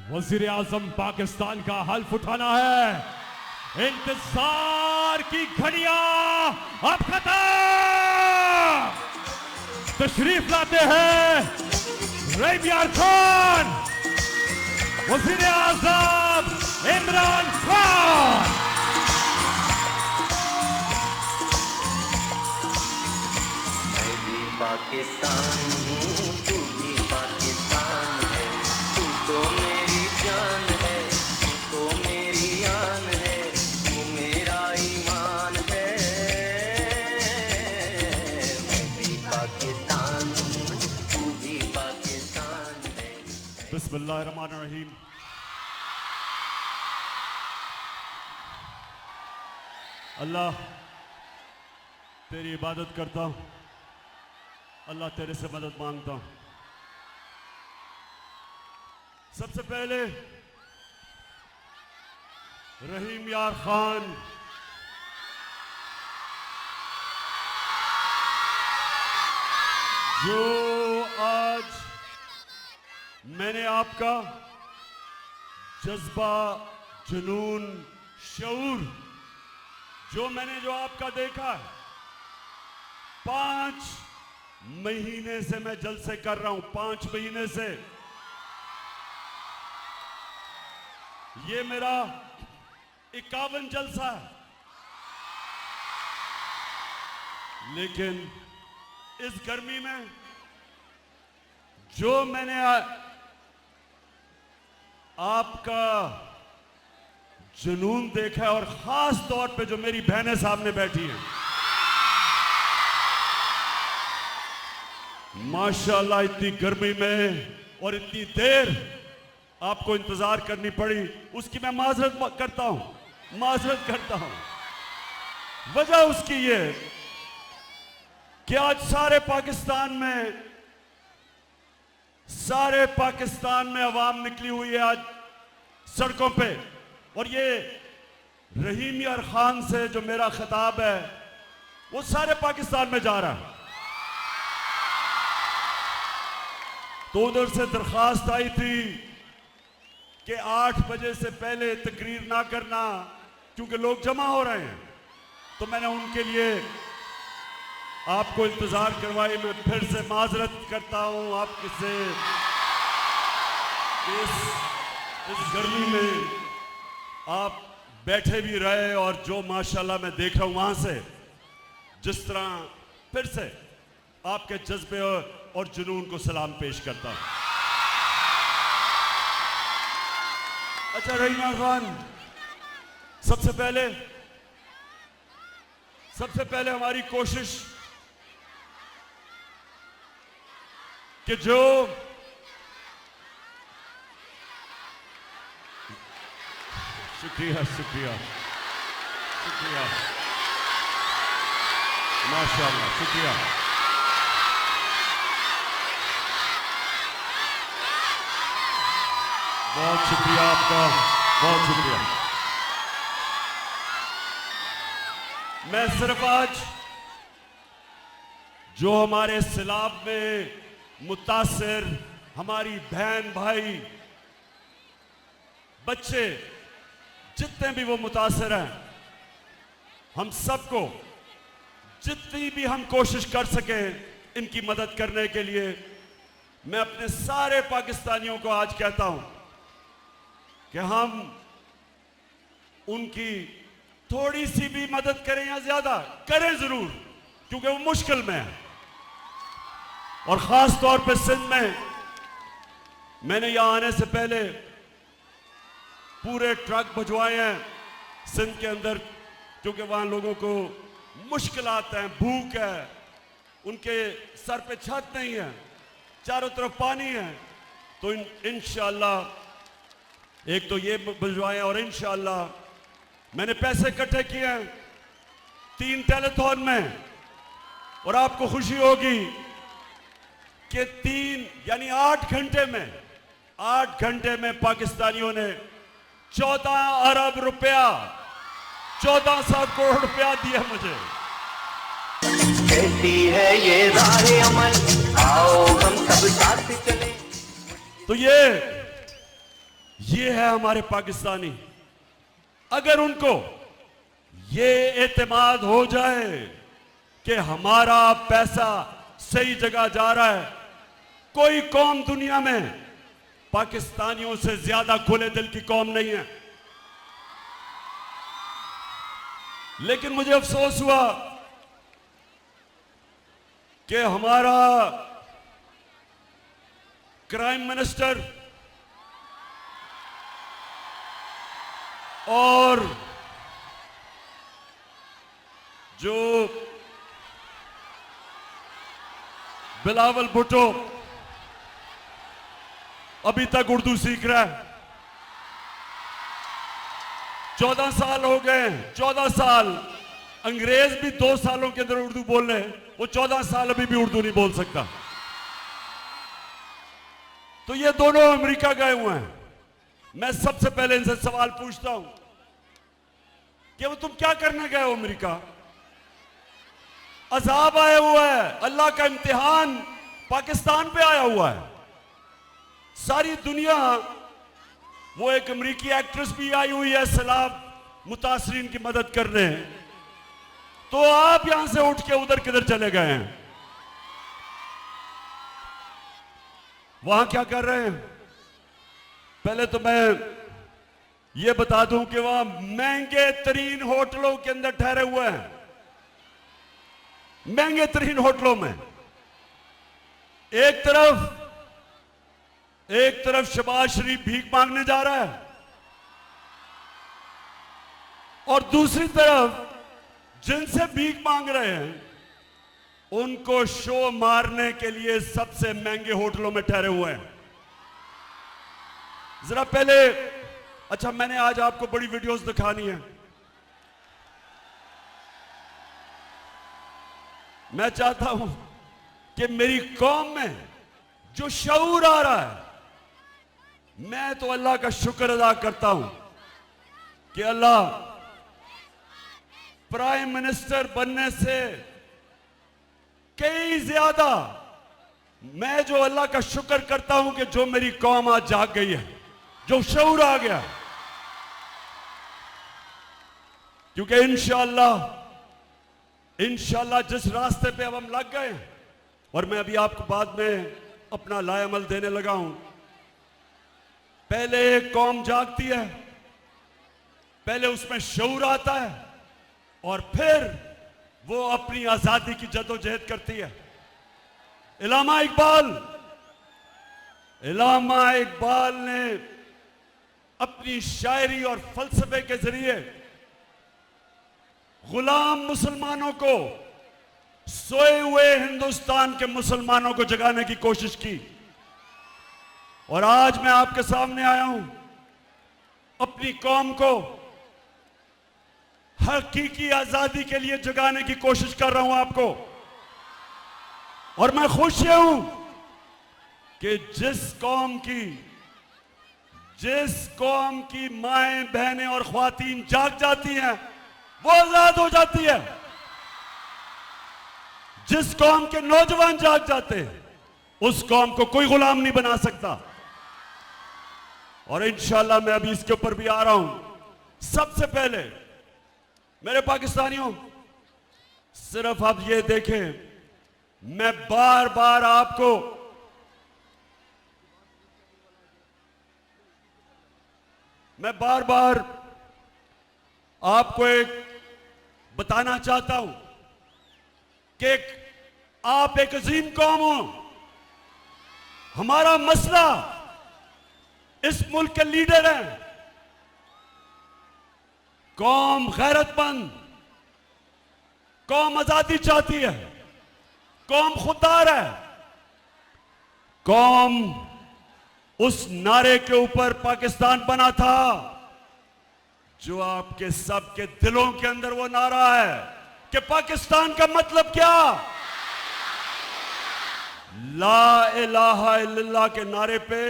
वजीर आजम पाकिस्तान का हल्फ उठाना है। इंतजार की घड़ियां अब खत्म। तशरीफ लाते हैं रहीम यार खान, वजीर आजम इमरान खान। मैं भी पाकिस्तान हूँ, तू भी पाकिस्तान है। तू तो मेरी जान है, तू तो मेरी आन है, तू मेरा ईमान है। मैं भी पाकिस्तान हूँ, तू भी पाकिस्तान है। बिस्मिल्लाहिर्रहमानिर्रहीम। अल्लाह तेरी इबादत करता हूँ, अल्लाह तेरे से मदद मांगता हूँ। सबसे पहले रहीम यार खान, जो आज मैंने आपका जज्बा, जुनून, शऊर, जो आपका देखा है, 5 महीने से मैं जलसे कर रहा हूं। 5 महीने से ये मेरा 51 जलसा है। लेकिन इस गर्मी में जो मैंने आपका जुनून देखा है, और खास तौर पे जो मेरी बहनें सामने बैठी हैं, माशाल्लाह इतनी गर्मी में और इतनी देर आपको इंतजार करनी पड़ी, उसकी मैं माजरत करता हूं। वजह उसकी ये कि आज सारे पाकिस्तान में अवाम निकली हुई है आज सड़कों पे, और ये रहीम यार खान से जो मेरा खिताब है वो सारे पाकिस्तान में जा रहा है। तो उधर से दरखास्त आई थी कि 8 बजे से पहले तकरीर ना करना, क्योंकि लोग जमा हो रहे हैं। तो मैंने उनके लिए आपको इंतजार करवाई। मैं फिर से माजरत करता हूं आपके से, इस गर्मी में आप बैठे भी रहे, और जो माशाल्लाह मैं देख रहा हूं वहां से, जिस तरह फिर से आपके जज्बे और जुनून को सलाम पेश करता हूं। अच्छा रहीम यार खान, सबसे पहले हमारी कोशिश कि जो शुक्रिया माशाल्लाह, शुक्रिया। बहुत शुक्रिया आपका, बहुत शुक्रिया। मैं सिर्फ आज जो हमारे सैलाब में मुतासिर हमारी बहन भाई बच्चे जितने भी वो मुतासिर हैं, हम सबको जितनी भी हम कोशिश कर सके इनकी मदद करने के लिए, मैं अपने सारे पाकिस्तानियों को आज कहता हूं कि हम उनकी थोड़ी सी भी मदद करें या ज्यादा करें जरूर, क्योंकि वो मुश्किल में है। और खास तौर पे सिंध में मैंने यहां आने से पहले पूरे ट्रक भिजवाए हैं सिंध के अंदर, क्योंकि वहां लोगों को मुश्किलात हैं, भूख है, उनके सर पे छत नहीं है, चारों तरफ पानी है। तो इंशाअल्लाह एक तो ये भिजवाए, और इंशाअल्लाह मैंने पैसे इकट्ठे किए हैं 3 टेलीथॉन में, और आपको खुशी होगी कि 8 घंटे में पाकिस्तानियों ने 14 अरब रुपया, 1400 करोड़ रुपया दिया मुझे। कहती है ये राह अमल, आओ हम सब साथ चले। तो ये ये है हमारे पाकिस्तानी। अगर उनको ये एतमाद हो जाए कि हमारा पैसा सही जगह जा रहा है, कोई कौम दुनिया में पाकिस्तानियों से ज्यादा खुले दिल की कौम नहीं है। लेकिन मुझे अफसोस हुआ कि हमारा क्राइम मिनिस्टर और जो बिलावल भुट्टो अभी तक उर्दू सीख रहा है। 14 साल हो गए, 14 साल। अंग्रेज भी 2 सालों के अंदर उर्दू बोल रहे हैं, वो 14 साल अभी भी उर्दू नहीं बोल सकता। तो ये दोनों अमेरिका गए हुए हैं। मैं सबसे पहले इनसे सवाल पूछता हूं कि वो तुम क्या करने गए हो अमेरिका? अजाब आया हुआ है, अल्लाह का इम्तिहान पाकिस्तान पे आया हुआ है। सारी दुनिया, वो एक अमेरिकी एक्ट्रेस भी आई हुई है सैलाब मुतासरीन की मदद करने, तो आप यहां से उठ के उधर किधर चले गए हैं? वहां क्या कर रहे हैं? पहले तो मैं ये बता दूं कि वहां महंगे तरीन होटलों के अंदर ठहरे हुए हैं, महंगे तरीन होटलों में। एक तरफ शहबाज शरीफ भीख मांगने जा रहा है और दूसरी तरफ जिनसे भीख मांग रहे हैं उनको शो मारने के लिए सबसे महंगे होटलों में ठहरे हुए हैं। जरा पहले, अच्छा मैंने आज आपको बड़ी वीडियोस दिखानी है। मैं चाहता हूं कि मेरी कौम में जो शऊर आ रहा है, मैं तो अल्लाह का शुक्र अदा करता हूं कि अल्लाह प्राइम मिनिस्टर बनने से कई ज्यादा मैं जो अल्लाह का शुक्र करता हूं कि जो मेरी कौम आज जाग गई है, जो शऊर आ गया। क्योंकि इंशाअल्लाह जिस रास्ते पे अब हम लग गए, और मैं अभी आपको बाद में अपना लाएअमल देने लगा हूं। पहले एक कौम जागती है, पहले उसमें शऊर आता है और फिर वो अपनी आजादी की जदोजहद करती है। इलामा इकबाल ने अपनी शायरी और फलसफे के जरिए गुलाम मुसलमानों को, सोए हुए हिंदुस्तान के मुसलमानों को जगाने की कोशिश की। और आज मैं आपके सामने आया हूं, अपनी कौम को हकीकी आजादी के लिए जगाने की कोशिश कर रहा हूं आपको। और मैं खुश हूं कि जिस कौम की माएं, बहनें और ख्वातीन जाग जाती हैं, वो आजाद हो जाती है। जिस कौम के नौजवान जाग जाते हैं, उस कौम को कोई गुलाम नहीं बना सकता। और इंशाअल्लाह मैं अभी इसके ऊपर भी आ रहा हूं। सबसे पहले मेरे पाकिस्तानियों, सिर्फ आप ये देखें, मैं बार बार आपको एक बताना चाहता हूं कि आप एक अजीम कौम हो। हमारा मसला इस मुल्क के लीडर हैं। कौम गैरतमंद, कौम आजादी चाहती है, कौम खुददार है। कौम उस नारे के ऊपर पाकिस्तान बना था जो आपके सबके दिलों के अंदर वो नारा है कि पाकिस्तान का मतलब क्या? ला इलाहा इल्लल्लाह के नारे पे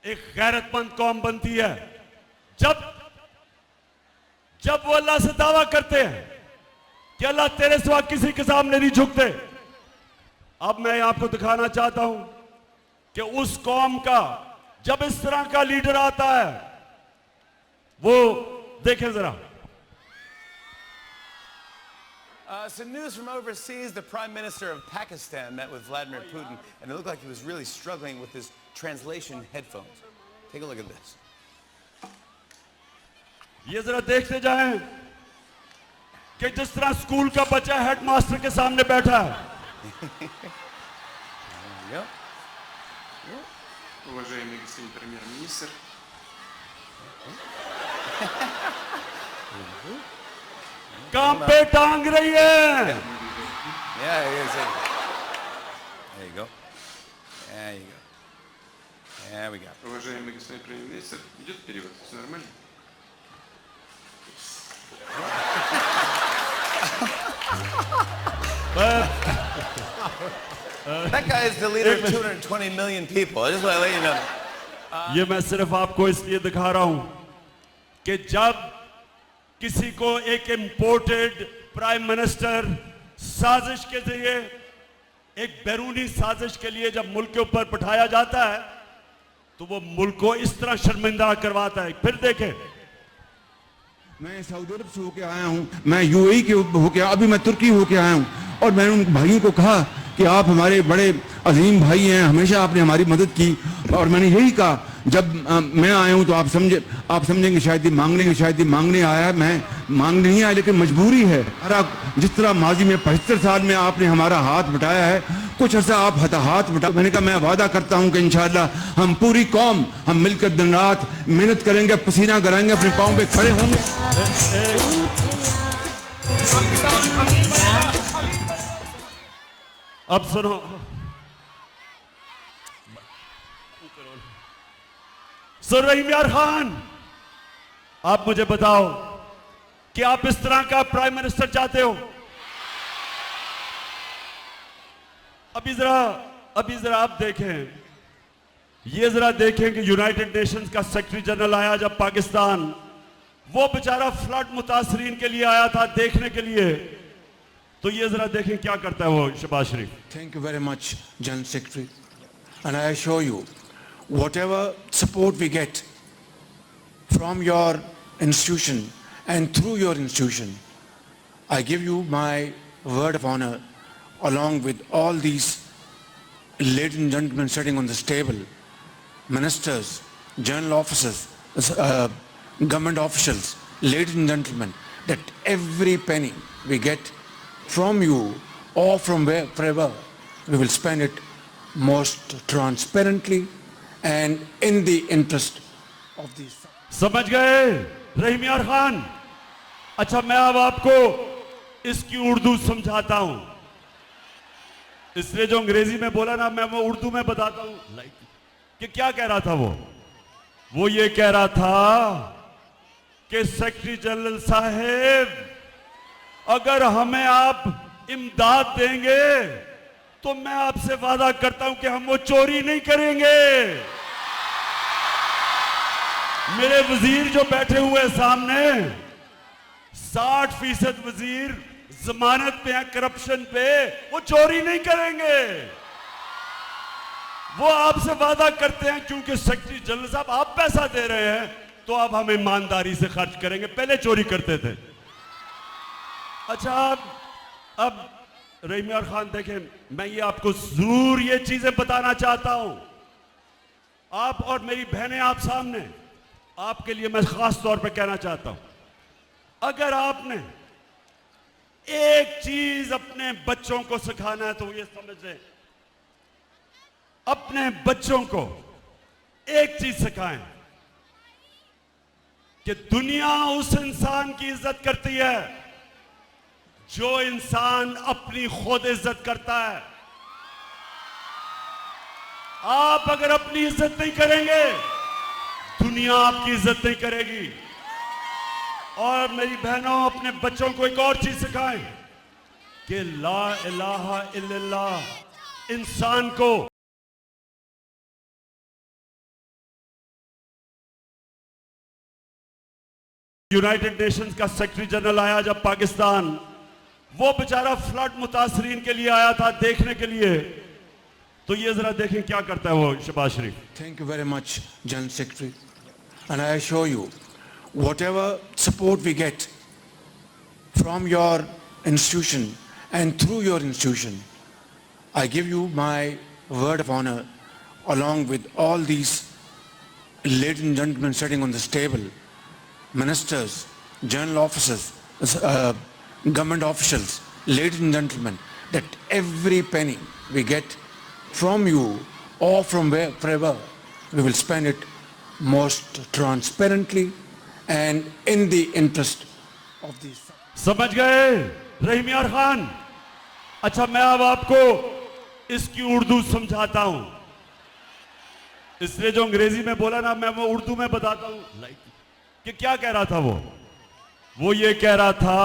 एक गैरतमंद कौम बनती है। जब वो अल्लाह से दावा करते हैं कि अल्लाह तेरे सिवा किसी के सामने नहीं झुकते। अब मैं आपको दिखाना चाहता हूं कि उस कौम का जब इस तरह का लीडर आता है, वो देखें जरा। Some news from overseas. The Prime Minister of Pakistan met with Vladimir Putin, and it looked like he was really struggling with his translation headphones. Take a look at this. ये जरा देखते जाएं कि जिस तरह स्कूल का बच्चा headmaster के सामने बैठा है। Yep. Уважаемый господин премьер-министр, काम पे टांग रही है। Yeah, there you go. There you go. There we go. уважаемый господин премьер-министр, идет перевод, все нормально? That guy is the leader of 220 million people. I just want to let you know. ये मैं सिर्फ आपको इसलिए दिखा रहा हूं कि जब किसी को एक इंपोर्टेड प्राइम मिनिस्टर साजिश के जरिए, एक बैरूनी साजिश के लिए जब मुल्क के ऊपर बिठाया जाता है, तो वो मुल्क को इस तरह शर्मिंदा करवाता है। फिर देखें, मैं सऊदी अरब से होके आया हूँ, मैं यूएई के होके, अभी मैं तुर्की होके आया हूँ, और मैंने उन भाइयों को कहा कि आप हमारे बड़े अजीम भाई हैं, हमेशा आपने हमारी मदद की, और मैंने यही कहा जब मैं आया हूँ तो आप समझेंगे शायद ये मांगने आया है। मैं मांगने नहीं आया, लेकिन मजबूरी है। जिस तरह माजी में 75 साल में आपने हमारा हाथ बटाया है, कुछ अर्सा आप हाथ बटा। मैंने कहा मैं वादा करता हूँ कि इंशाअल्लाह हम पूरी कौम हम मिलकर दिन रात मेहनत करेंगे, पसीना कराएंगे, अपने पाँव पे खड़े होंगे। अब सुनो, सर रहीम यार खान, आप मुझे बताओ कि आप इस तरह का प्राइम मिनिस्टर चाहते हो? अभी जरा आप देखें, ये जरा देखें कि यूनाइटेड नेशंस का सेक्रेटरी जनरल आया जब पाकिस्तान, वो बेचारा फ्लड मुतासरीन के लिए आया था देखने के लिए, तो ये जरा देखें क्या करता है वो शहबाज शरीफ। Thank you very much, General Secretary, and I assure you, whatever support we get from your institution and through your institution, I give you my word of honor, along with all these ladies and gentlemen sitting on this table, ministers, general officers, government officials, ladies and gentlemen, that every penny we get from you or from wherever, we will spend it most transparently and in the interest of these. समझ गए रहीम यार खान? अच्छा, मैं अब आपको इसकी उर्दू समझाता हूं, इसलिए जो अंग्रेजी में बोला ना, मैं वो उर्दू में बताता हूं कि क्या कह रहा था वो ये कह रहा था कि सेक्रेटरी जनरल साहब, अगर हमें आप इमदाद देंगे तो मैं आपसे वादा करता हूं कि हम वो चोरी नहीं करेंगे। मेरे वजीर जो बैठे हुए सामने, 60% वजीर जमानत पे हैं करप्शन पे, वो चोरी नहीं करेंगे। वो आपसे वादा करते हैं क्योंकि सेक्रेटरी जनरल साहब आप पैसा दे रहे हैं तो अब हम ईमानदारी से खर्च करेंगे, पहले चोरी करते थे। अच्छा, अब रहीम यार खान देखें, मैं ये आपको जरूर ये चीजें बताना चाहता हूं, आप और मेरी बहनें आप सामने, आपके लिए मैं खास तौर पे कहना चाहता हूं, अगर आपने एक चीज अपने बच्चों को सिखाना है तो ये समझ लें, अपने बच्चों को एक चीज सिखाएं कि दुनिया उस इंसान की इज्जत करती है जो इंसान अपनी खुद इज्जत करता है। आप अगर अपनी इज्जत नहीं करेंगे, दुनिया आपकी इज्जत नहीं करेगी। और मेरी बहनों, अपने बच्चों को एक और चीज सिखाएं कि ला इलाहा इल्लल्लाह इंसान को यूनाइटेड नेशंस का सेक्रेटरी जनरल आया जब पाकिस्तान, वो बेचारा फ्लड मुतासरीन के लिए आया था देखने के लिए, तो ये जरा देखें क्या करता है वो शहबाज शरीफ। Thank you very much, General Secretary. And I assure you, whatever support we get from your institution and through your institution, I give you my word of honor, along with all these ladies and gentlemen sitting on this table, ministers, general officers, government officials, ladies and gentlemen, that every penny we get from you or from wherever, we will spend it most transparently and in the interest of these. समझ गए रहीम यार खान? अच्छा, मैं अब आपको इसकी उर्दू समझाता हूं। इसने जो अंग्रेजी में बोला ना, मैं वो उर्दू में बताता हूं कि क्या कह रहा था वो ये कह रहा था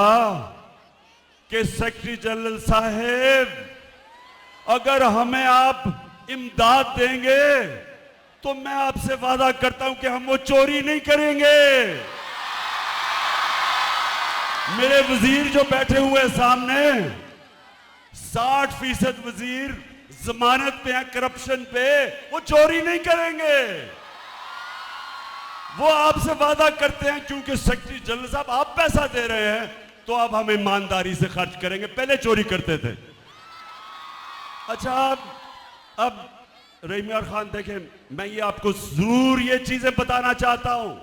कि सेक्रेटरी जनरल साहब, अगर हमें आप इमदाद देंगे तो मैं आपसे वादा करता हूं कि हम वो चोरी नहीं करेंगे। मेरे वजीर जो बैठे हुए हैं सामने, 60% वजीर जमानत पे हैं करप्शन पे, वो चोरी नहीं करेंगे। वो आपसे वादा करते हैं क्योंकि सेक्रेटरी जनरल साहब आप पैसा दे रहे हैं तो अब हम ईमानदारी से खर्च करेंगे, पहले चोरी करते थे। अच्छा, अब रहीम यार खान देखें, मैं ये आपको जरूर ये चीजें बताना चाहता हूं।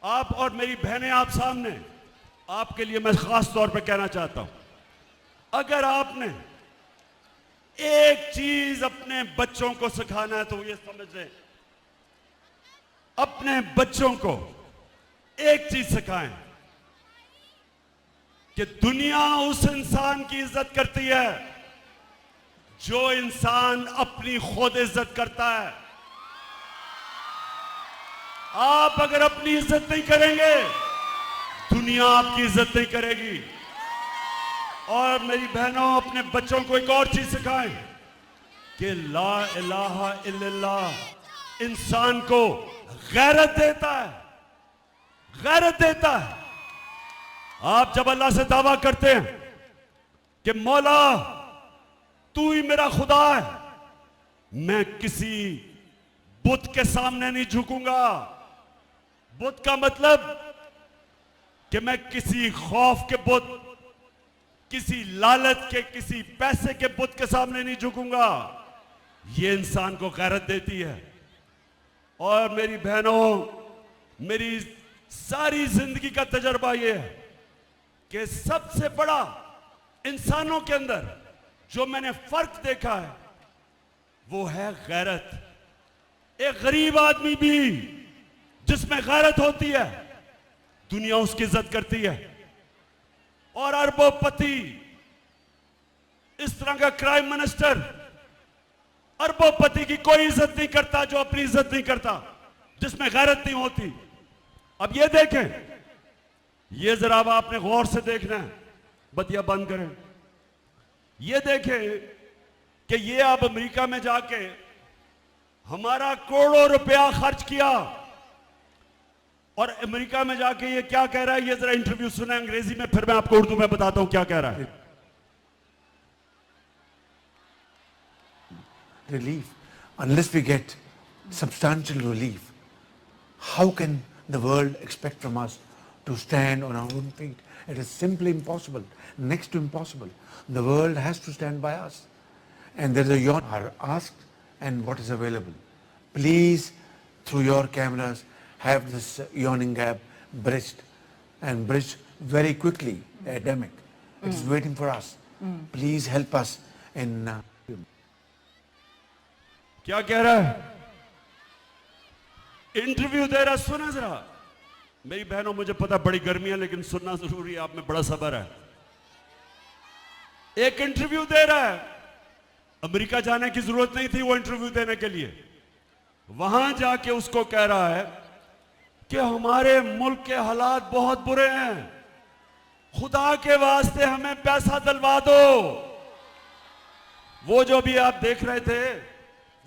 आप और मेरी बहनें आप सामने, आपके लिए मैं खास तौर पे कहना चाहता हूं, अगर आपने एक चीज अपने बच्चों को सिखाना है तो ये समझ लें, अपने बच्चों को एक चीज सिखाएं कि दुनिया उस इंसान की इज्जत करती है जो इंसान अपनी खुद इज्जत करता है। आप अगर अपनी इज्जत नहीं करेंगे, दुनिया आपकी इज्जत नहीं करेगी। और मेरी बहनों, अपने बच्चों को एक और चीज सिखाएं कि ला इलाहा इल्लल्लाह इंसान को गैरत देता है, गैरत देता है। आप जब अल्लाह से दावा करते हैं कि मौला तू ही मेरा खुदा है, मैं किसी बुत के सामने नहीं झुकूंगा। बुत का मतलब कि मैं किसी खौफ के बुत, किसी लालच के, किसी पैसे के बुत के सामने नहीं झुकूंगा। ये इंसान को गैरत देती है। और मेरी बहनों, मेरी सारी जिंदगी का तजर्बा ये है कि सबसे बड़ा इंसानों के अंदर जो मैंने फर्क देखा है वो है गैरत। एक गरीब आदमी भी जिसमें गैरत होती है, दुनिया उसकी इज्जत करती है। और अरबोपति, इस तरह का क्राइम मिनिस्टर, अरबोपति की कोई इज्जत नहीं करता जो अपनी इज्जत नहीं करता, जिसमें गैरत नहीं होती। अब ये देखें, ये जरा अब आपने गौर से देखना है, बतिया बंद करें। ये देखें कि ये अब अमेरिका में जाके हमारा करोड़ों रुपया खर्च किया और अमेरिका में जाके ये क्या कह रहा है, ये जरा इंटरव्यू सुना अंग्रेजी में, फिर मैं आपको उर्दू में बताता हूं क्या कह रहा है। Relief, unless we get substantial relief, how can the world expect from us to stand on our own feet? It is simply impossible, next to impossible. The world has to stand by us. And there is a yawn are asked and what is available. Please, through your cameras, have this yawning gap bridged, and bridged very quickly. The epidemic. It is waiting for us. Please help us in... क्या कह रहा है? Interview दे रहा, सुना जरा। मेरी बहनों, मुझे पता बड़ी गर्मी है लेकिन सुनना जरूरी है, आप में बड़ा सब्र है। एक इंटरव्यू दे रहा है, अमेरिका जाने की जरूरत नहीं थी वो इंटरव्यू देने के लिए। वहां जाके उसको कह रहा है कि हमारे मुल्क के हालात बहुत बुरे हैं, खुदा के वास्ते हमें पैसा दिलवा दो। वो जो भी आप देख रहे थे,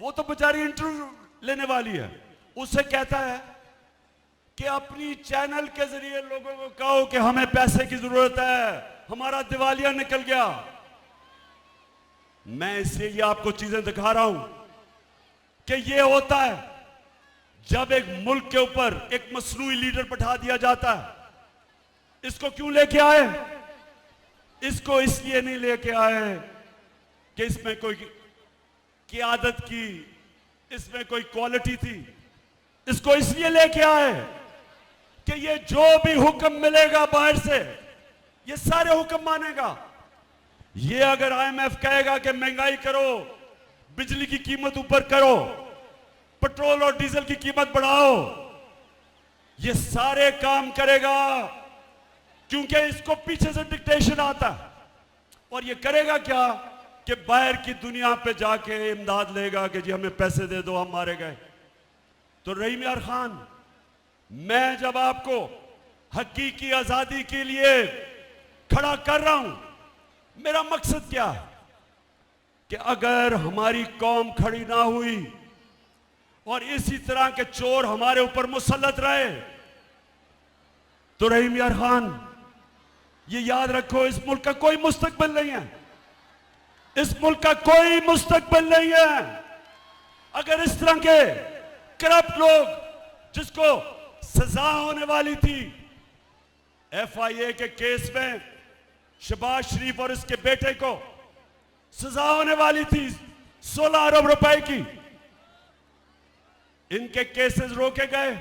वो तो बेचारी इंटरव्यू लेने वाली है, उससे कहता है कि अपनी चैनल के जरिए लोगों को कहो कि हमें पैसे की जरूरत है, हमारा दिवालिया निकल गया। मैं इसलिए ये आपको चीजें दिखा रहा हूं कि ये होता है जब एक मुल्क के ऊपर एक मसनूई लीडर बैठा दिया जाता है। इसको क्यों लेके आए? इसको इसलिए नहीं लेके आए कि इसमें कोई क़ियादत की, इसमें कोई क्वालिटी थी। इसको इसलिए लेके आए कि ये जो भी हुक्म मिलेगा बाहर से, ये सारे हुक्म मानेगा। ये अगर IMF कहेगा कि महंगाई करो, बिजली की कीमत ऊपर करो, पेट्रोल और डीजल की कीमत बढ़ाओ, ये सारे काम करेगा, क्योंकि इसको पीछे से डिक्टेशन आता है। और ये करेगा क्या कि बाहर की दुनिया पे जाके इमदाद लेगा कि जी हमें पैसे दे दो, हम मारे गए। तो रहीम यार खान, मैं जब आपको हकीकी आजादी के लिए खड़ा कर रहा हूं, मेरा मकसद क्या है कि अगर हमारी कौम खड़ी ना हुई और इसी तरह के चोर हमारे ऊपर मुसल्लत रहे, तो रहीम यार खान ये याद रखो, इस मुल्क का कोई मुस्तकबिल नहीं है। इस मुल्क का कोई मुस्तकबिल नहीं है अगर इस तरह के करप्ट लोग, जिसको सजा होने वाली थी FIA के केस में, शहबाज शरीफ और इसके बेटे को सजा होने वाली थी 16 अरब रुपए की, इनके केसेस रोके गए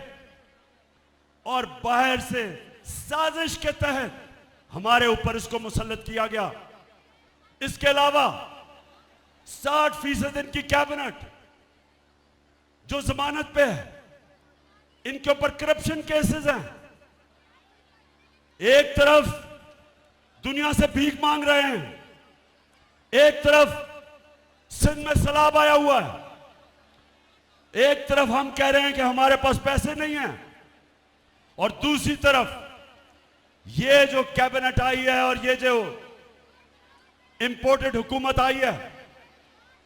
और बाहर से साजिश के तहत हमारे ऊपर इसको मुसल्लत किया गया। इसके अलावा 60% इनकी कैबिनेट जो जमानत पे है, इनके ऊपर करप्शन केसेस हैं। एक तरफ दुनिया से भीख मांग रहे हैं, एक तरफ सिंध में सैलाब आया हुआ है, एक तरफ हम कह रहे हैं कि हमारे पास पैसे नहीं हैं, और दूसरी तरफ ये जो कैबिनेट आई है और ये जो इंपोर्टेड हुकूमत आई है,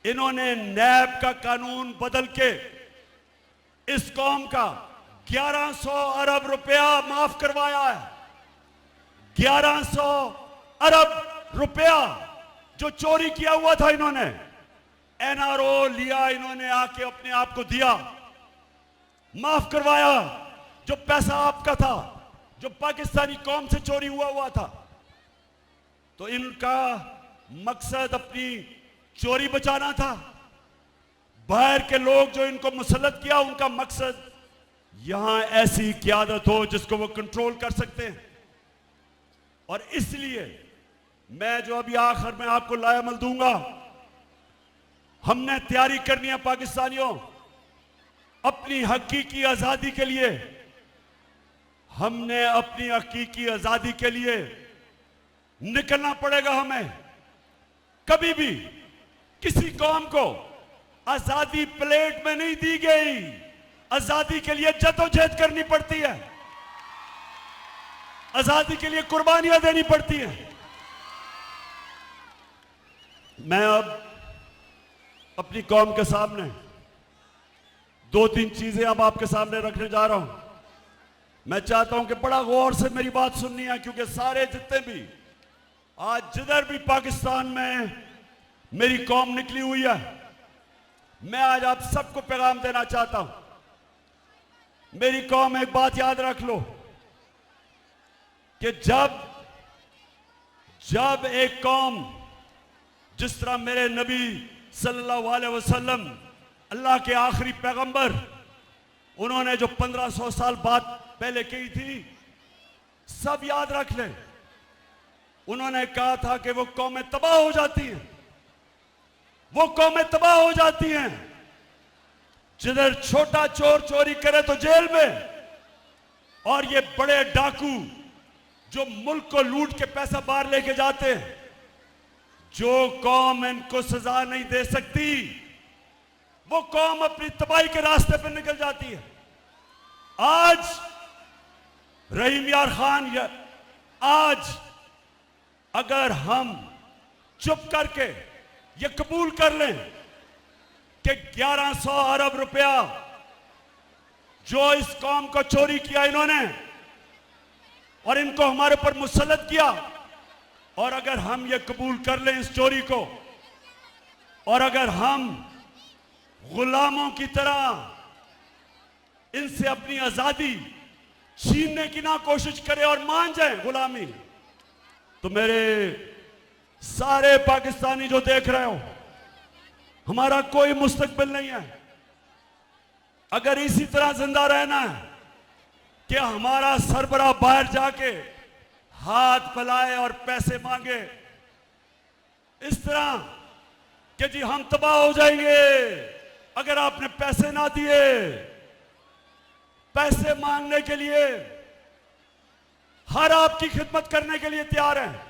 इन्होंने नैब का कानून बदल के इस कौम का 1100 अरब रुपया माफ करवाया है। 1100 अरब रुपया जो चोरी किया हुआ था, इन्होंने NRO लिया, इन्होंने आके अपने आप को दिया, माफ करवाया। जो पैसा आपका था, जो पाकिस्तानी कौम से चोरी हुआ था, तो इनका मकसद अपनी चोरी बचाना था। बाहर के लोग जो इनको मुसल्लत किया, उनका मकसद यहां ऐसी क़यादत हो जिसको वो कंट्रोल कर सकते हैं। और इसलिए मैं जो अभी आखिर में आपको लायामल दूंगा, हमने तैयारी करनी है पाकिस्तानियों अपनी हकीकी आजादी के लिए। हमने अपनी हकीकी आजादी के लिए निकलना पड़ेगा। हमें कभी भी किसी कौम को आजादी प्लेट में नहीं दी गई, आजादी के लिए जद्दोजहद करनी पड़ती है, आजादी के लिए कुर्बानियां देनी पड़ती हैं। मैं अब अपनी कौम के सामने 2-3 चीजें अब आपके सामने रखने जा रहा हूं। मैं चाहता हूं कि बड़ा गौर से मेरी बात सुननी है, क्योंकि सारे जितने भी आज जिधर भी पाकिस्तान में मेरी कौम निकली हुई है, मैं आज आप सबको पैगाम देना चाहता हूं। मेरी कौम, एक बात याद रख लो कि जब एक कौम, जिस तरह मेरे नबी सल्लल्लाहु अलैहि वसल्लम, अल्लाह के आखिरी पैगंबर, उन्होंने जो 1500 साल बाद पहले कही थी, सब याद रख लें। उन्होंने कहा था कि वो कौमें तबाह हो जाती हैं, वो कौमें तबाह हो जाती हैं जिधर छोटा चोर चोरी करे तो जेल में, और ये बड़े डाकू जो मुल्क को लूट के पैसा बाहर लेके जाते हैं, जो कौम इनको सजा नहीं दे सकती, वो कौम अपनी तबाही के रास्ते पर निकल जाती है। आज रहीम यार खान, आज अगर हम चुप करके ये कबूल कर लें कि 1100 अरब रुपया जो इस कौम को चोरी किया इन्होंने, और इनको हमारे ऊपर मुसल्लत किया, और अगर हम ये कबूल कर लें इस चोरी को, और अगर हम गुलामों की तरह इनसे अपनी आजादी छीनने की ना कोशिश करें और मान जाएं गुलामी, तो मेरे सारे पाकिस्तानी जो देख रहे हो, हमारा कोई मुस्तकबिल नहीं है। अगर इसी तरह जिंदा रहना है कि हमारा सरबराह बाहर जाके हाथ फैलाए और पैसे मांगे इस तरह कि जी हम तबाह हो जाएंगे अगर आपने पैसे ना दिए, पैसे मांगने के लिए हर आपकी खिदमत करने के लिए तैयार हैं।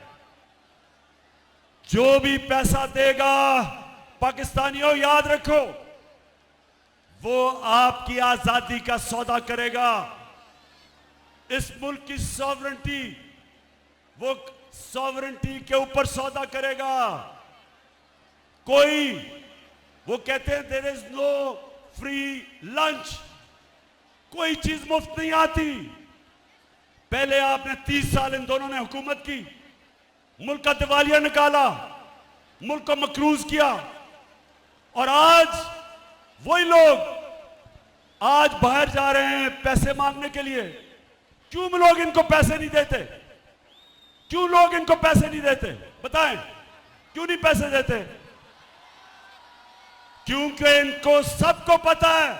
जो भी पैसा देगा, पाकिस्तानियों याद रखो, वो आपकी आजादी का सौदा करेगा। इस मुल्क की सॉवरेंटी, वो सॉवरेंटी के ऊपर सौदा करेगा। कोई, वो कहते हैं there is no free lunch, कोई चीज मुफ्त नहीं आती। पहले आपने 30 साल इन दोनों ने हुकूमत की, मुल्क का दिवालिया निकाला, मुल्क को मकरूज किया, और आज वही लोग आज बाहर जा रहे हैं पैसे मांगने के लिए। क्यों लोग इनको पैसे नहीं देते? क्यों लोग इनको पैसे नहीं देते? बताएं, क्यों नहीं पैसे देते? क्योंकि इनको सबको पता है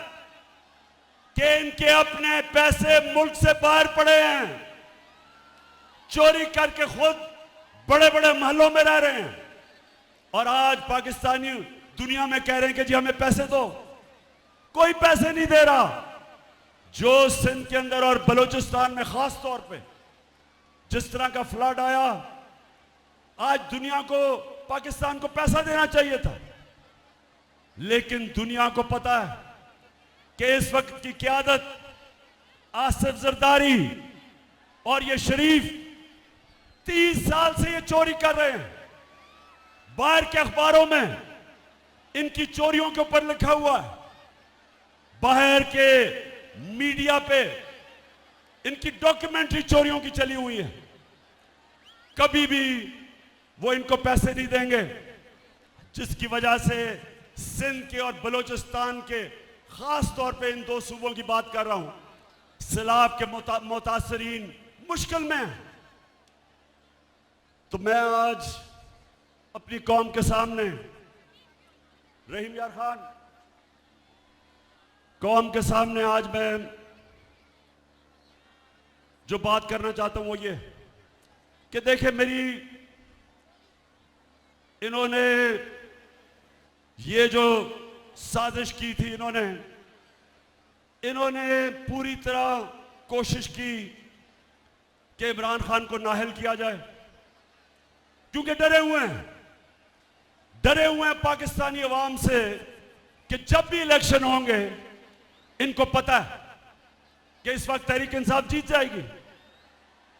कि इनके अपने पैसे मुल्क से बाहर पड़े हैं, चोरी करके खुद बड़े बड़े महलों में रह रहे हैं। और आज पाकिस्तानी दुनिया में कह रहे हैं कि जी हमें पैसे दो, कोई पैसे नहीं दे रहा। जो सिंध के अंदर और बलूचिस्तान में खास तौर पे जिस तरह का फ्लड आया, आज दुनिया को, पाकिस्तान को पैसा देना चाहिए था, लेकिन दुनिया को पता है कि इस वक्त की क़यादत आसिफ जरदारी और ये शरीफ 30 साल से ये चोरी कर रहे हैं। बाहर के अखबारों में इनकी चोरियों के ऊपर लिखा हुआ है, बाहर के मीडिया पे इनकी डॉक्यूमेंट्री चोरियों की चली हुई है। कभी भी वो इनको पैसे नहीं देंगे, जिसकी वजह से सिंध के और बलूचिस्तान के, खास तौर पे इन दो सूबों की बात कर रहा हूं, सैलाब के मुतासरीन मुश्किल में हैं। तो मैं आज अपनी कौम के सामने, रहीम यार खान, कौम के सामने आज मैं जो बात करना चाहता हूं वो ये कि देखिए, इन्होंने ये जो साजिश की थी, इन्होंने पूरी तरह कोशिश की कि इमरान खान को नाअहल किया जाए, क्योंकि डरे हुए हैं पाकिस्तानी अवाम से कि जब भी इलेक्शन होंगे, इनको पता है कि इस वक्त तहरीक इंसाफ जीत जाएगी,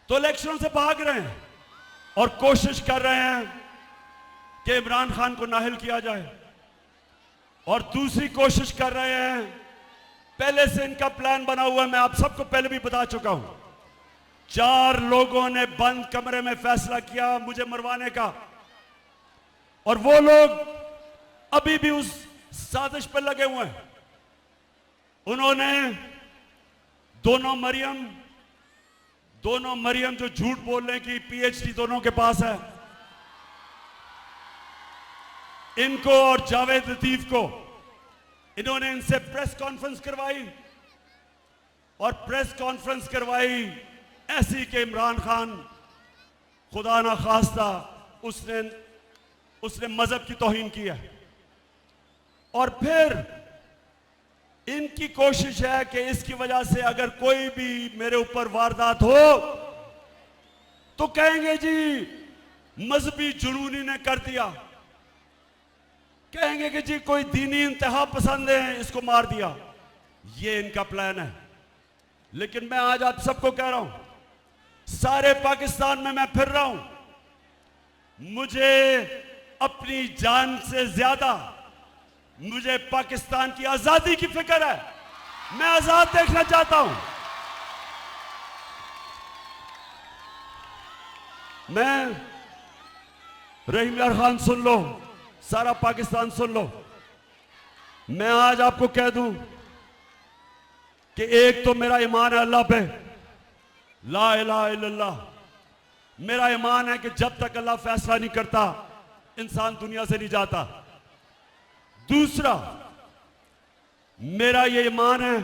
तो इलेक्शनों से भाग रहे हैं और कोशिश कर रहे हैं कि इमरान खान को नाअहल किया जाए। और दूसरी कोशिश कर रहे हैं, पहले से इनका प्लान बना हुआ है, मैं आप सबको पहले भी बता चुका हूं। 4 लोगों ने बंद कमरे में फैसला किया मुझे मरवाने का, और वो लोग अभी भी उस साजिश पर लगे हुए हैं। उन्होंने दोनों मरियम जो झूठ बोलने की पीएचडी दोनों के पास है, इनको और जावेद लतीफ को, इन्होंने इनसे प्रेस कॉन्फ्रेंस करवाई, और प्रेस कॉन्फ्रेंस करवाई ऐसी कि इमरान खान खुदा ना खास्ता उसने मजहब की तौहीन की है। और फिर इनकी कोशिश है कि इसकी वजह से अगर कोई भी मेरे ऊपर वारदात हो तो कहेंगे जी मजहबी जुनूनी ने कर दिया, कहेंगे कि जी कोई दीनी इंतहा पसंद है, इसको मार दिया। ये इनका प्लान है। लेकिन मैं आज आप सबको कह रहा हूं, सारे पाकिस्तान में मैं फिर रहा हूं, मुझे अपनी जान से ज्यादा मुझे पाकिस्तान की आजादी की फिक्र है। मैं आजाद देखना चाहता हूं। मैं, रहीम यार खान सुन लो, सारा पाकिस्तान सुन लो, मैं आज आपको कह दूं कि एक तो मेरा ईमान है अल्लाह पे, ला इलाहा इल्लल्लाह। मेरा ईमान है कि जब तक अल्लाह फैसला नहीं करता इंसान दुनिया से नहीं जाता। दूसरा, मेरा ये ईमान है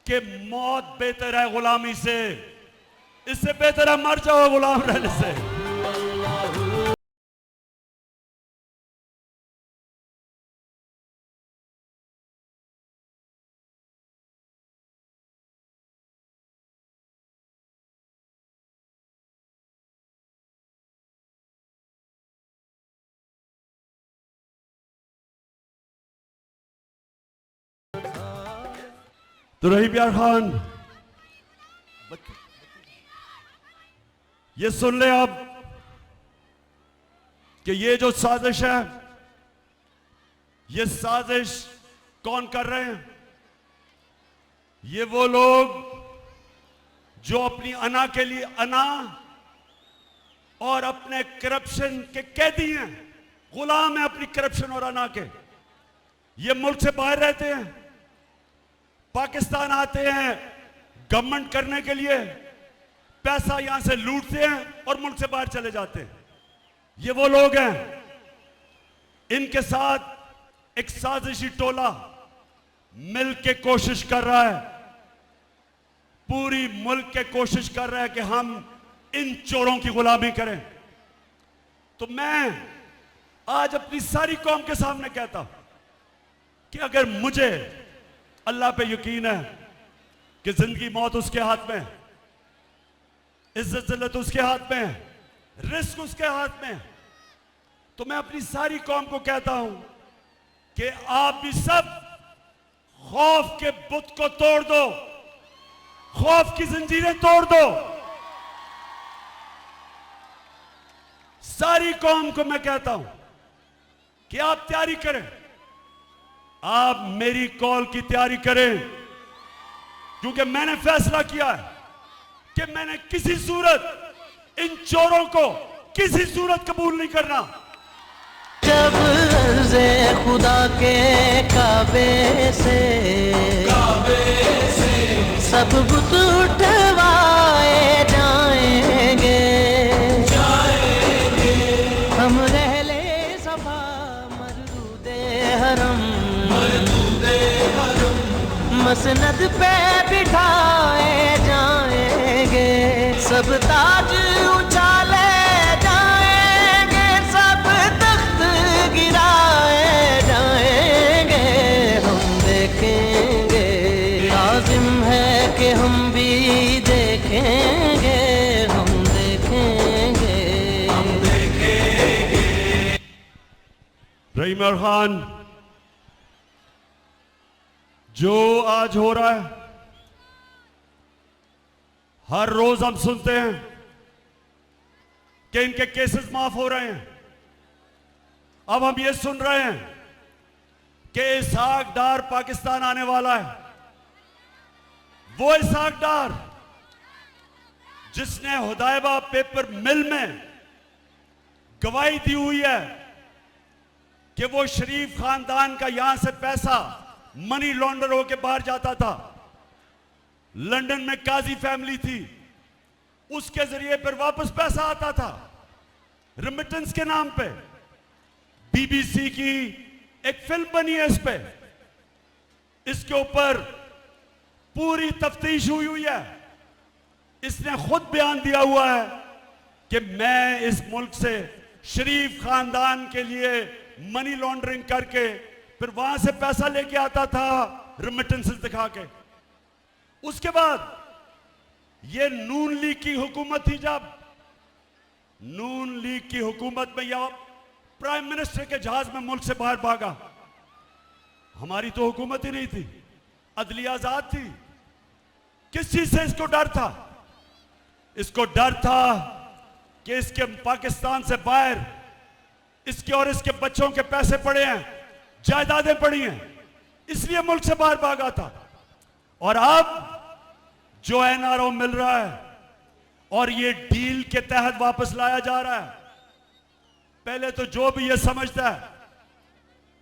कि मौत बेहतर है गुलामी से, इससे बेहतर है मर जाओ गुलाम रहने से। तो रही प्यार खान, ये सुन ले आप कि ये जो साजिश है, ये साजिश कौन कर रहे हैं? ये वो लोग जो अपनी अना के लिए अना और अपने करप्शन के कैदी हैं, गुलाम हैं अपनी करप्शन और अना के। ये मुल्क से बाहर रहते हैं, पाकिस्तान आते हैं गवर्नमेंट करने के लिए, पैसा यहां से लूटते हैं और मुल्क से बाहर चले जाते हैं। ये वो लोग हैं, इनके साथ एक साजिशी टोला मिल के कोशिश कर रहा है, पूरी मुल्क के कोशिश कर रहा है कि हम इन चोरों की गुलामी करें। तो मैं आज अपनी सारी कौम के सामने कहता हूं कि अगर मुझे अल्लाह पे यकीन है कि जिंदगी मौत उसके हाथ में, इज्जत जिल्लत उसके हाथ में, रिस्क उसके हाथ में, तो मैं अपनी सारी कौम को कहता हूं कि आप भी सब खौफ के बुत को तोड़ दो, खौफ की जंजीरें तोड़ दो। सारी कौम को मैं कहता हूं कि आप तैयारी करें, आप मेरी कॉल की तैयारी करें, क्योंकि मैंने फैसला किया है कि मैंने किसी सूरत इन चोरों को किसी सूरत कबूल नहीं करना। जब अर्ज़े खुदा के काबे से सब बुत उठवाए जाएंगे, हम रहले सफा मरदूदे हरम मसनद पे बिठाए जाएंगे, सब ताज उछाले जाएंगे, सब तख्त गिराए जाएंगे, हम देखेंगे, लाजिम है कि हम भी देखेंगे, हम देखेंगे, हम देखेंगे। रहीम खान, जो आज हो रहा है, हर रोज हम सुनते हैं कि इनके केसेस माफ हो रहे हैं। अब हम ये सुन रहे हैं कि इसहाक डार पाकिस्तान आने वाला है। वो इसहाक डार जिसने हुदैबा पेपर मिल में गवाही दी हुई है कि वो शरीफ खानदान का यहां से पैसा मनी लॉन्डर होके बाहर जाता था, लंदन में काजी फैमिली थी, उसके जरिए फिर वापस पैसा आता था रेमिटेंस के नाम पे। बीबीसी की एक फिल्म बनी है इस पे, इसके ऊपर पूरी तफ्तीश हुई है। इसने खुद बयान दिया हुआ है कि मैं इस मुल्क से शरीफ खानदान के लिए मनी लॉन्ड्रिंग करके फिर वहां से पैसा लेके आता था रेमिटेंसेस दिखा के। उसके बाद ये नून लीग की हुकूमत थी, जब नून लीग की हुकूमत में या प्राइम मिनिस्टर के जहाज में मुल्क से बाहर भागा। हमारी तो हुकूमत ही नहीं थी, अदलिया आजाद थी। किस चीज से इसको डर था? इसको डर था कि इसके पाकिस्तान से बाहर इसके और इसके बच्चों के पैसे पड़े हैं, जायदादें पड़ी हैं, इसलिए मुल्क से बाहर भागा था। और अब जो एनआरओ मिल रहा है और ये डील के तहत वापस लाया जा रहा है, पहले तो जो भी ये समझता है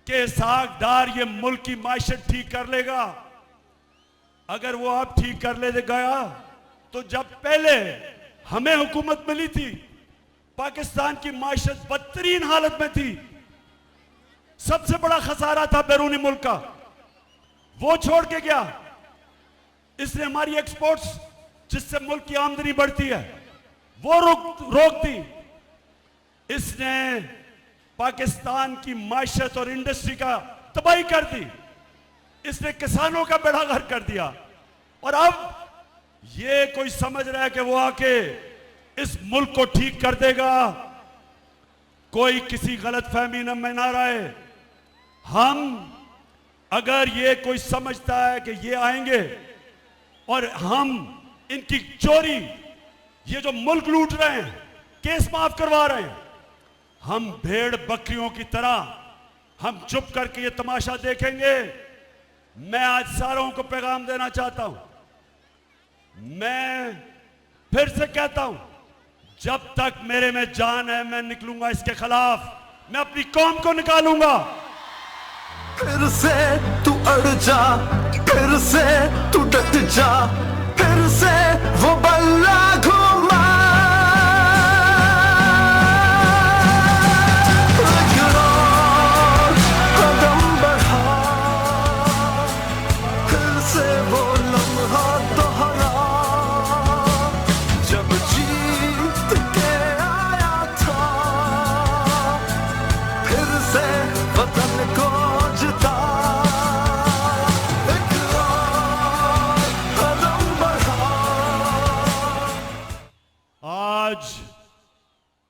कि इसहाक डार ये मुल्क की मायशत ठीक कर लेगा, अगर वो आप ठीक कर ले गया तो जब पहले हमें हुकूमत मिली थी पाकिस्तान की मायशत बदतरीन हालत में थी, सबसे बड़ा खसारा था बैरूनी मुल्क का, वो छोड़ के गया। इसने हमारी एक्सपोर्ट्स जिससे मुल्क की आमदनी बढ़ती है वो रोक दी। इसने पाकिस्तान की मायशत और इंडस्ट्री का तबाही कर दी। इसने किसानों का बेड़ा गर्क कर दिया। और अब ये कोई समझ रहा है कि वो आके इस मुल्क को ठीक कर देगा। कोई किसी गलत फहमी में ना रहे। हम अगर ये कोई समझता है कि ये आएंगे और हम इनकी चोरी, ये जो मुल्क लूट रहे हैं, केस माफ करवा रहे हैं, हम भेड़ बकरियों की तरह हम चुप करके ये तमाशा देखेंगे। मैं आज सारों को पैगाम देना चाहता हूं, मैं फिर से कहता हूं, जब तक मेरे में जान है मैं निकलूंगा इसके खिलाफ, मैं अपनी कौम को निकालूंगा। फिर से तू अड़ जा, फिर से तू डट जा, फिर से वो बल्ला घुमा। कदम बढ़ा, फिर से वो लम्हा दोहरा, जब जीत के आया था, फिर से वतन को जिता। एक और कदम बढ़ा।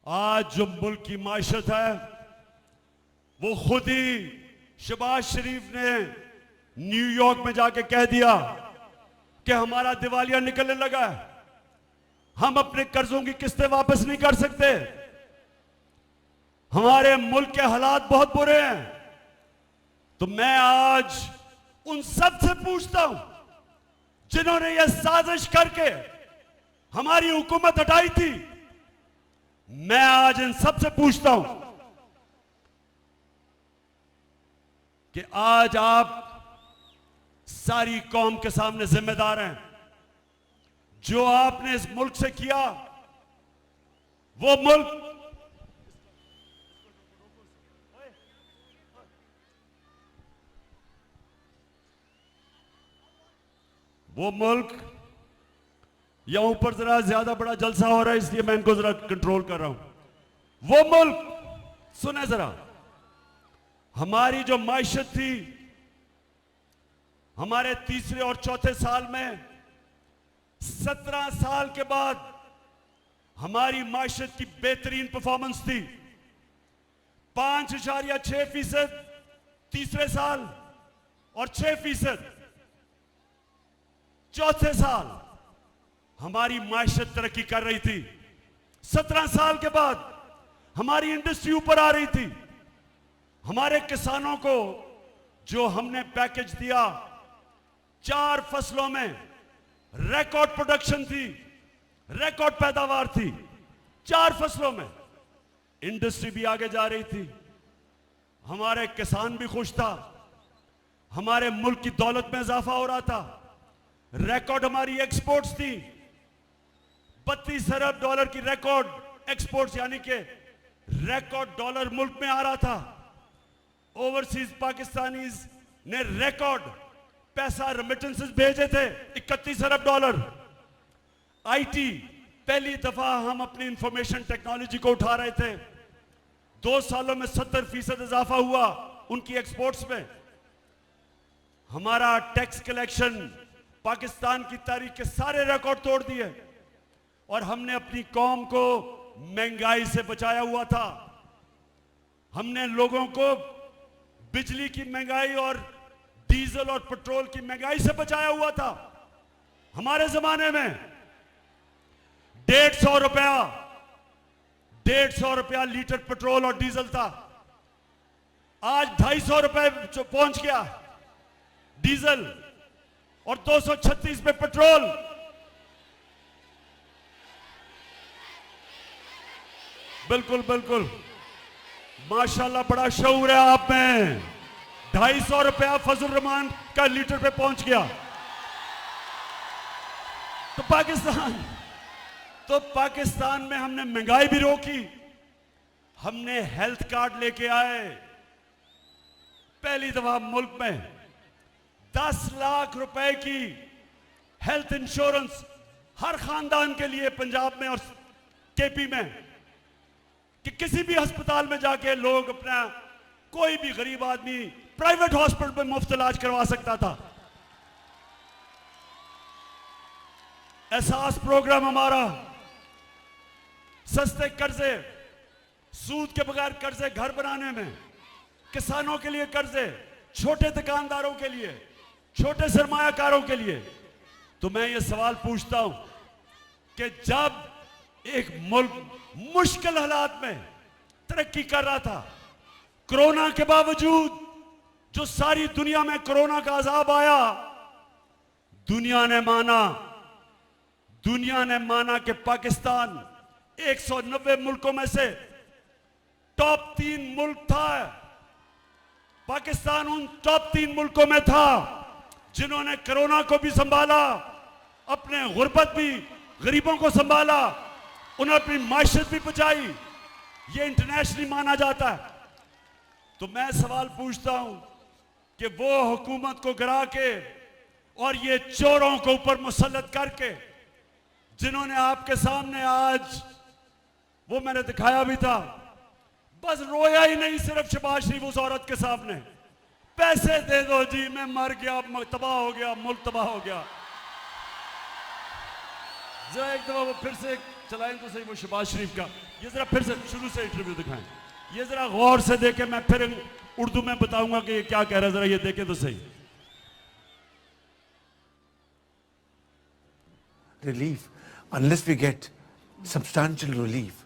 आज जो मुल्क की मायशत है वो खुद ही शहबाज शरीफ ने न्यूयॉर्क में जाके कह दिया कि हमारा दिवालिया निकलने लगा है, हम अपने कर्जों की किस्तें वापस नहीं कर सकते, हमारे मुल्क के हालात बहुत बुरे हैं। तो मैं आज उन सब से पूछता हूं जिन्होंने यह साजिश करके हमारी हुकूमत हटाई थी, मैं आज इन सब से पूछता हूं कि आज आप सारी कौम के सामने जिम्मेदार हैं। जो आपने इस मुल्क से किया, वो मुल्क यहां ऊपर जरा ज्यादा बड़ा जलसा हो रहा है इसलिए मैं इनको जरा कंट्रोल कर रहा हूं। वो मुल्क, सुने जरा, हमारी जो मायशत थी, हमारे तीसरे और चौथे साल में 17 साल के बाद हमारी मायशत की बेहतरीन परफॉर्मेंस थी। 5.6% तीसरे साल और 6% चौथे साल हमारी मायशत तरक्की कर रही थी। 17 साल के बाद हमारी इंडस्ट्री ऊपर आ रही थी। हमारे किसानों को जो हमने पैकेज दिया, 4 फसलों में रिकॉर्ड प्रोडक्शन थी, रिकॉर्ड पैदावार थी। 4 फसलों में इंडस्ट्री भी आगे जा रही थी, हमारे किसान भी खुश था, हमारे मुल्क की दौलत में इजाफा हो रहा था। रिकॉर्ड हमारी एक्सपोर्ट्स थी, 32 अरब डॉलर की रिकॉर्ड एक्सपोर्ट्स, यानी कि रिकॉर्ड डॉलर मुल्क में आ रहा था। ओवरसीज पाकिस्तानीज ने रिकॉर्ड पैसा रेमिटेंसेस भेजे थे, 31 अरब डॉलर। आईटी, पहली दफा हम अपनी इंफॉर्मेशन टेक्नोलॉजी को उठा रहे थे। 2 सालों में 70% इजाफा हुआ उनकी एक्सपोर्ट्स में। हमारा टैक्स कलेक्शन पाकिस्तान की तारीख के सारे रिकॉर्ड तोड़ दिए और हमने अपनी कौम को महंगाई से बचाया हुआ था। हमने लोगों को बिजली की महंगाई और डीजल और पेट्रोल की महंगाई से बचाया हुआ था। हमारे जमाने में 150 रुपया लीटर पेट्रोल और डीजल था, आज 250 रुपए पहुंच गया डीजल और 236 पे पेट्रोल। बिल्कुल बिल्कुल माशाल्लाह बड़ा शऊर है आप में। 250 रुपया फजल रहमान का लीटर पे पहुंच गया। तो पाकिस्तान में हमने महंगाई भी रोकी, हमने हेल्थ कार्ड लेके आए। पहली दफा मुल्क में 10 लाख रुपए की हेल्थ इंश्योरेंस हर खानदान के लिए पंजाब में और केपी में, कि किसी भी अस्पताल में जाके लोग अपना, कोई भी गरीब आदमी प्राइवेट हॉस्पिटल में मुफ्त इलाज करवा सकता था। एहसास प्रोग्राम हमारा, सस्ते कर्जे, सूद के बगैर कर्जे घर बनाने में, किसानों के लिए कर्जे, छोटे दुकानदारों के लिए, छोटे सरमायाकारों के लिए। तो मैं ये सवाल पूछता हूं कि जब एक मुल्क मुश्किल हालात में तरक्की कर रहा था, कोरोना के बावजूद जो सारी दुनिया में कोरोना का अजाब आया, दुनिया ने माना कि पाकिस्तान 190 मुल्कों में से टॉप 3 मुल्क था। पाकिस्तान उन टॉप 3 मुल्कों में था जिन्होंने कोरोना को भी संभाला, अपने गुर्बत भी, गरीबों को संभाला, उन्होंने अपनी माशियत भी बचाई। ये इंटरनेशनली माना जाता है। तो मैं सवाल पूछता हूं कि वो हुकूमत को गिरा के और ये चोरों को ऊपर मुसल्लत करके, जिन्होंने आपके सामने आज, वो मैंने दिखाया भी था, बस रोया ही नहीं सिर्फ शहबाज शरीफ उस औरत के सामने, पैसे दे दो जी, मैं मर गया, तबाह हो गया, मुल्क तबाह हो गया। जरा एक दफा वो फिर से चलाएं तो सही, वो शहबाज शरीफ का, ये जरा फिर से शुरू से इंटरव्यू दिखाएं, ये जरा गौर से देखें, मैं फिर उर्दू में बताऊंगा कि ये क्या कह रहा है, जरा ये देखें तो सही। Relief, unless we get substantial relief,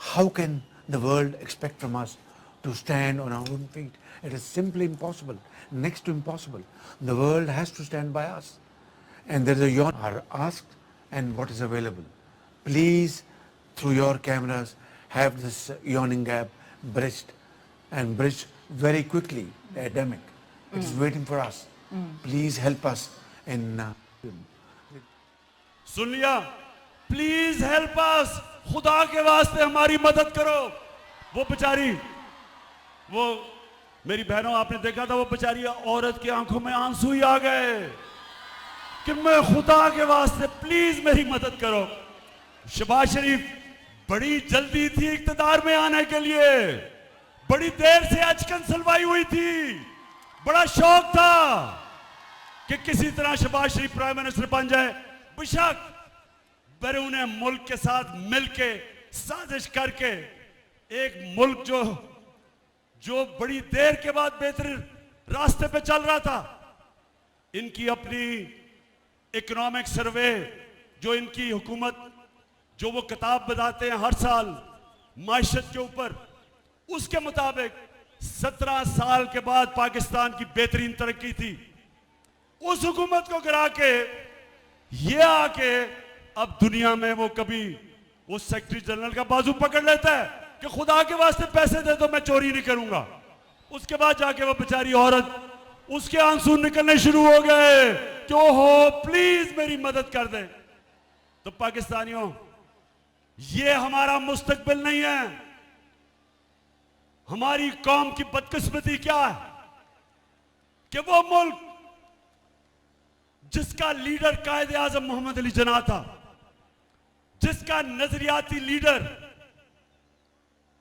how can the world expect from us to stand on our own feet? It is simply impossible, next to impossible. The world has to stand by us. And there is a yawn are asked and what is available. Please, through your cameras, have this yawning gap bridged, and bridged very quickly, the epidemic. It is waiting for us. Please help us in... सुन लिया? Please help us, खुदा के वास्ते हमारी मदद करो। वो बेचारी, वो मेरी बहनों, आपने देखा था वो बेचारी औरत की आंखों में आंसू ही आ गए कि मैं खुदा के वास्ते प्लीज मेरी मदद करो। शहबाज शरीफ बड़ी जल्दी थी इख्तिदार में आने के लिए, बड़ी देर से अचकन सुलवाई हुई थी, बड़ा शौक था कि किसी तरह शहबाज शरीफ प्राइम मिनिस्टर बन जाए। बेशक बैरून मुल्क के साथ मिलके साजिश करके एक मुल्क जो बड़ी देर के बाद बेहतर रास्ते पे चल रहा था, इनकी अपनी इकोनॉमिक सर्वे, जो इनकी हुकूमत, जो वो किताब बताते हैं हर साल माशियत के ऊपर, उसके मुताबिक 17 साल के बाद पाकिस्तान की बेहतरीन तरक्की थी। उस हुकूमत को गिरा के ये आके अब दुनिया में वो कभी वो सेक्रेटरी जनरल का बाजू पकड़ लेता है कि खुदा के वास्ते पैसे दे दो, मैं चोरी नहीं करूंगा। उसके बाद जाके वो बेचारी औरत, उसके आंसू निकलने शुरू हो गए कि ओहो प्लीज मेरी मदद कर दे। तो पाकिस्तानियों, ये हमारा मुस्तकबिल नहीं है। हमारी कौम की बदकिस्मती क्या है कि वो मुल्क जिसका लीडर कायदे आजम मोहम्मद अली जिन्ना था, जिसका नजरियाती लीडर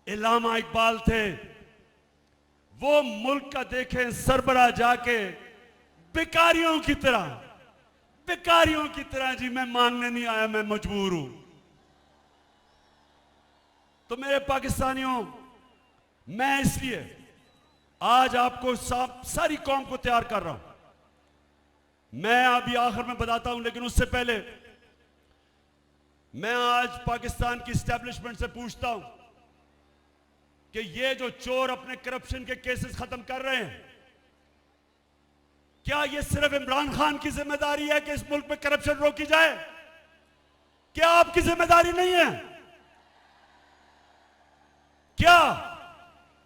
इल्लामा इकबाल थे, वो मुल्क का देखें सरबराह जाके भिखारियों की तरह जी मैं मांगने नहीं आया, मैं मजबूर हूं। तो मेरे पाकिस्तानियों, मैं इसलिए आज आपको सारी कौम को तैयार कर रहा हूं। मैं अभी आखिर में बताता हूं, लेकिन उससे पहले मैं आज पाकिस्तान की एस्टेब्लिशमेंट से पूछता हूं कि ये जो चोर अपने करप्शन के केसेस खत्म कर रहे हैं, क्या ये सिर्फ इमरान खान की जिम्मेदारी है कि इस मुल्क में करप्शन रोकी जाए? क्या आपकी जिम्मेदारी नहीं है? क्या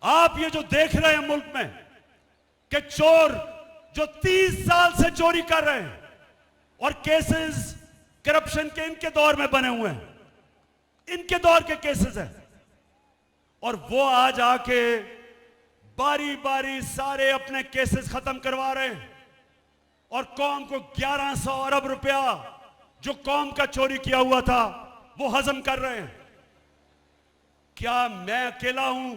आप ये जो देख रहे हैं मुल्क में कि चोर जो 30 साल से चोरी कर रहे हैं और केसेस करप्शन के इनके दौर में बने हुए हैं, इनके दौर के केसेस हैं, और वो आज आके बारी बारी सारे अपने केसेस खत्म करवा रहे हैं और कौम को 1100 अरब रुपया जो कौम का चोरी किया हुआ था वो हजम कर रहे हैं। क्या मैं अकेला हूं?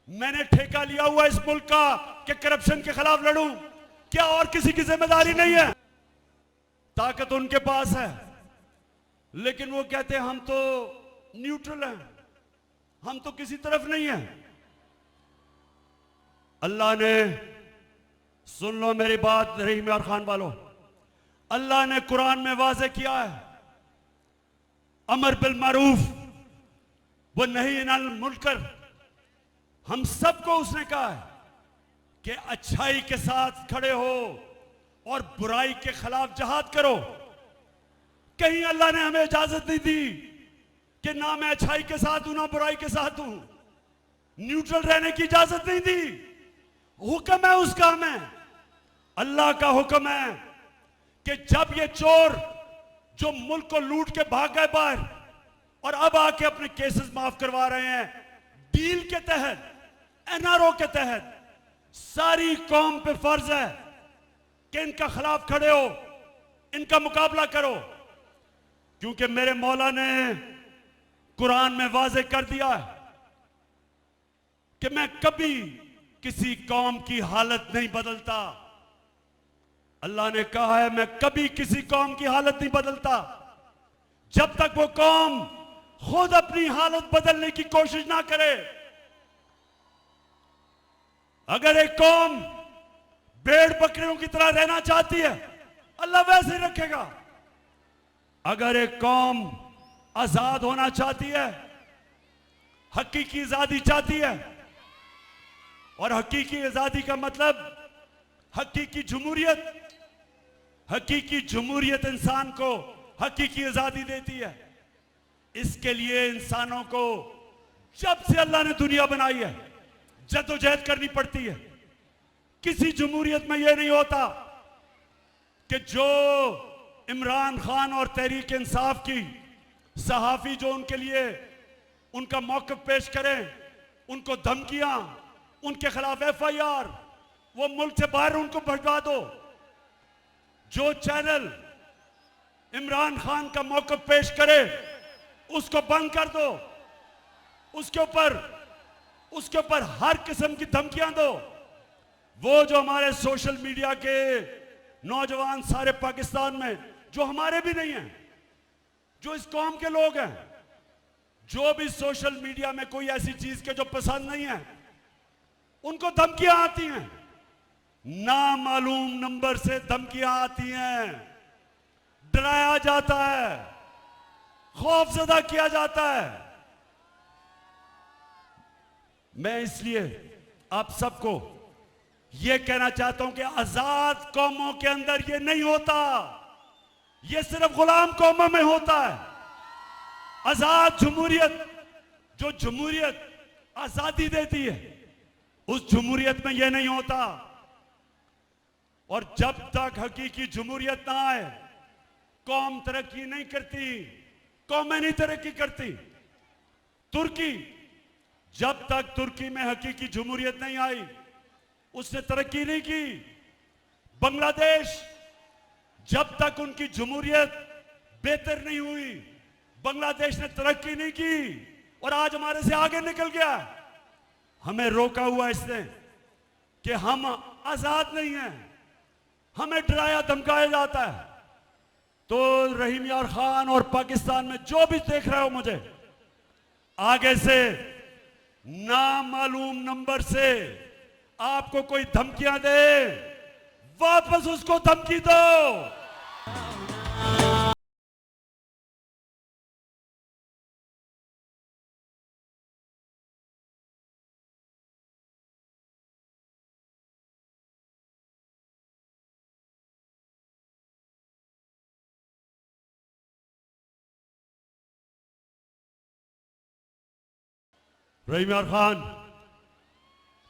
मैंने ठेका लिया हुआ इस मुल्क का कि करप्शन के खिलाफ लड़ूं? क्या और किसी की जिम्मेदारी नहीं है? ताकत उनके पास है, लेकिन वो कहते हैं हम तो न्यूट्रल हैं, हम तो किसी तरफ नहीं हैं। अल्लाह ने, सुन लो मेरी बात रहीम यार खान वालों, अल्लाह ने कुरान में वाज़े किया है, अमर बिल मारूफ वो नहीं अनिल मुनकर, हम सबको उसने कहा है कि अच्छाई के साथ खड़े हो और बुराई के खिलाफ जहाद करो। कहीं अल्लाह ने हमें इजाजत नहीं दी कि ना मैं अच्छाई के साथ हूं ना बुराई के साथ हूं, न्यूट्रल रहने की इजाजत नहीं दी। हुक्म है उसका, हमें अल्लाह का हुक्म है कि जब ये चोर जो मुल्क को लूट के भाग गए बाहर और अब आके अपने केसेस माफ करवा रहे हैं, डील के तहत, एनआरओ के तहत, सारी कौम पे फर्ज है कि इनका खिलाफ खड़े हो, इनका मुकाबला करो, क्योंकि मेरे मौला ने कुरान में वाज़े कर दिया है कि मैं कभी किसी कौम की हालत नहीं बदलता। अल्लाह ने कहा है मैं कभी किसी कौम की हालत नहीं बदलता जब तक वो कौम खुद अपनी हालत बदलने की कोशिश ना करे। अगर एक कौम भेड़ बकरियों की तरह रहना चाहती है, अल्लाह वैसे ही रखेगा। अगर एक कौम आजाद होना चाहती है, हकीकी आजादी चाहती है, और हकीकी आजादी का मतलब हकीकी जमहूरियत, हकीकी जमहूरियत इंसान को हकीकी आजादी देती है। इसके लिए इंसानों को जब से अल्लाह ने दुनिया बनाई है जद्दोजहद करनी पड़ती है। किसी जमहूरियत में यह नहीं होता कि जो इमरान खान और तहरीक इंसाफ की सहाफी जो उनके लिए उनका मौक़िफ़ पेश करें, उनको धमकियां, उनके खिलाफ FIR, वो मुल्क से बाहर उनको भटका दो। जो चैनल इमरान खान का मौक़िफ़ पेश करे उसको बंद कर दो, उसके ऊपर हर किस्म की धमकियां दो। वो जो हमारे सोशल मीडिया के नौजवान सारे पाकिस्तान में जो हमारे भी नहीं हैं, जो इस कौम के लोग हैं, जो भी सोशल मीडिया में कोई ऐसी चीज के जो पसंद नहीं है, उनको धमकियां आती हैं, नामालूम नंबर से धमकियां आती हैं, डराया जाता है, खौफजदा किया जाता है। मैं इसलिए आप सबको यह कहना चाहता हूं कि आजाद कौमों के अंदर यह नहीं होता, यह सिर्फ गुलाम कौमों में होता है। आजाद जमहूरियत, जो जमहूरियत आजादी देती है, उस जमहूरियत में यह नहीं होता। और जब तक हकीकी जमहूरियत ना आए, कौम तरक्की नहीं करती, कौमें नहीं तरक्की करती। तुर्की, जब तक तुर्की में हकीकी जमहूरियत नहीं आई, उसने तरक्की नहीं की। बांग्लादेश, जब तक उनकी जमहूरियत बेहतर नहीं हुई, बांग्लादेश ने तरक्की नहीं की और आज हमारे से आगे निकल गया। हमें रोका हुआ इसने कि हम आजाद नहीं हैं, हमें डराया धमकाया जाता है। तो रहीम यार खान और पाकिस्तान में जो भी देख रहे हो मुझे, आगे से नामालूम नंबर से आपको कोई धमकियां दे, वापस उसको धमकी दो। रहीम यार खान,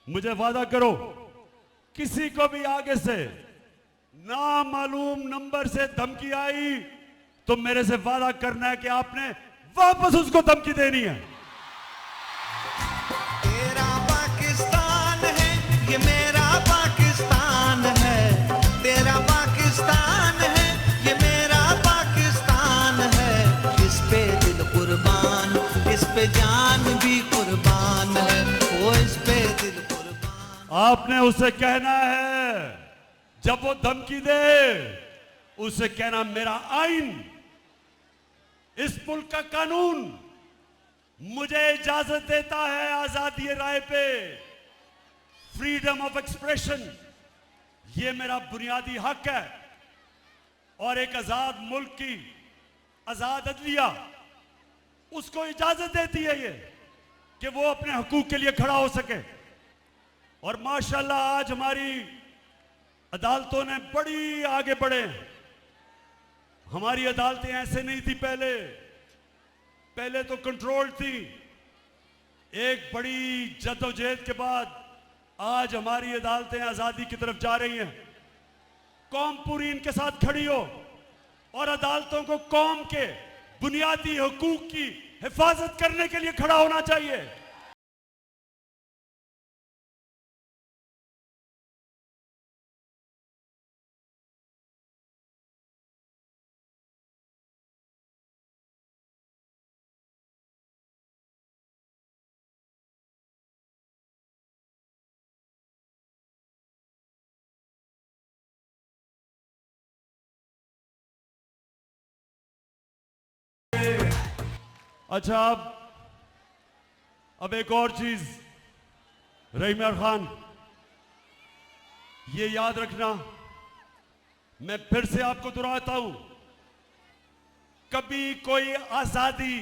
मुझे वादा करो, किसी को भी आगे से नामालूम नंबर से धमकी आई तो मेरे से वादा करना है कि आपने वापस उसको धमकी देनी है। तेरा पाकिस्तान है, ये मेरा पाकिस्तान है। तेरा पाकिस्तान है, ये मेरा पाकिस्तान है। इस पे दिल कुर्बान, इस पे जान भी कुर्बान है। वो इस पे दिल कुर्बान। आपने उसे कहना है, जब वो धमकी दे उसे कहना मेरा आइन, इस मुल्क का कानून मुझे इजाजत देता है आजादी राय पे, फ्रीडम ऑफ एक्सप्रेशन, ये मेरा बुनियादी हक है। और एक आजाद मुल्क की आजाद अदलिया उसको इजाजत देती है ये कि वो अपने हकूक के लिए खड़ा हो सके। और माशाल्लाह आज हमारी अदालतों ने बड़ी आगे बढ़े। हमारी अदालतें ऐसे नहीं थी पहले तो कंट्रोल थी। एक बड़ी जद्दोजहद के बाद आज हमारी अदालतें आजादी की तरफ जा रही हैं। कौम पूरी इनके साथ खड़ी हो और अदालतों को कौम के बुनियादी हकूक की हिफाजत करने के लिए खड़ा होना चाहिए। अच्छा, अब एक और चीज, रहीम खान, ये याद रखना, मैं फिर से आपको दोहराता हूं, कभी कोई आजादी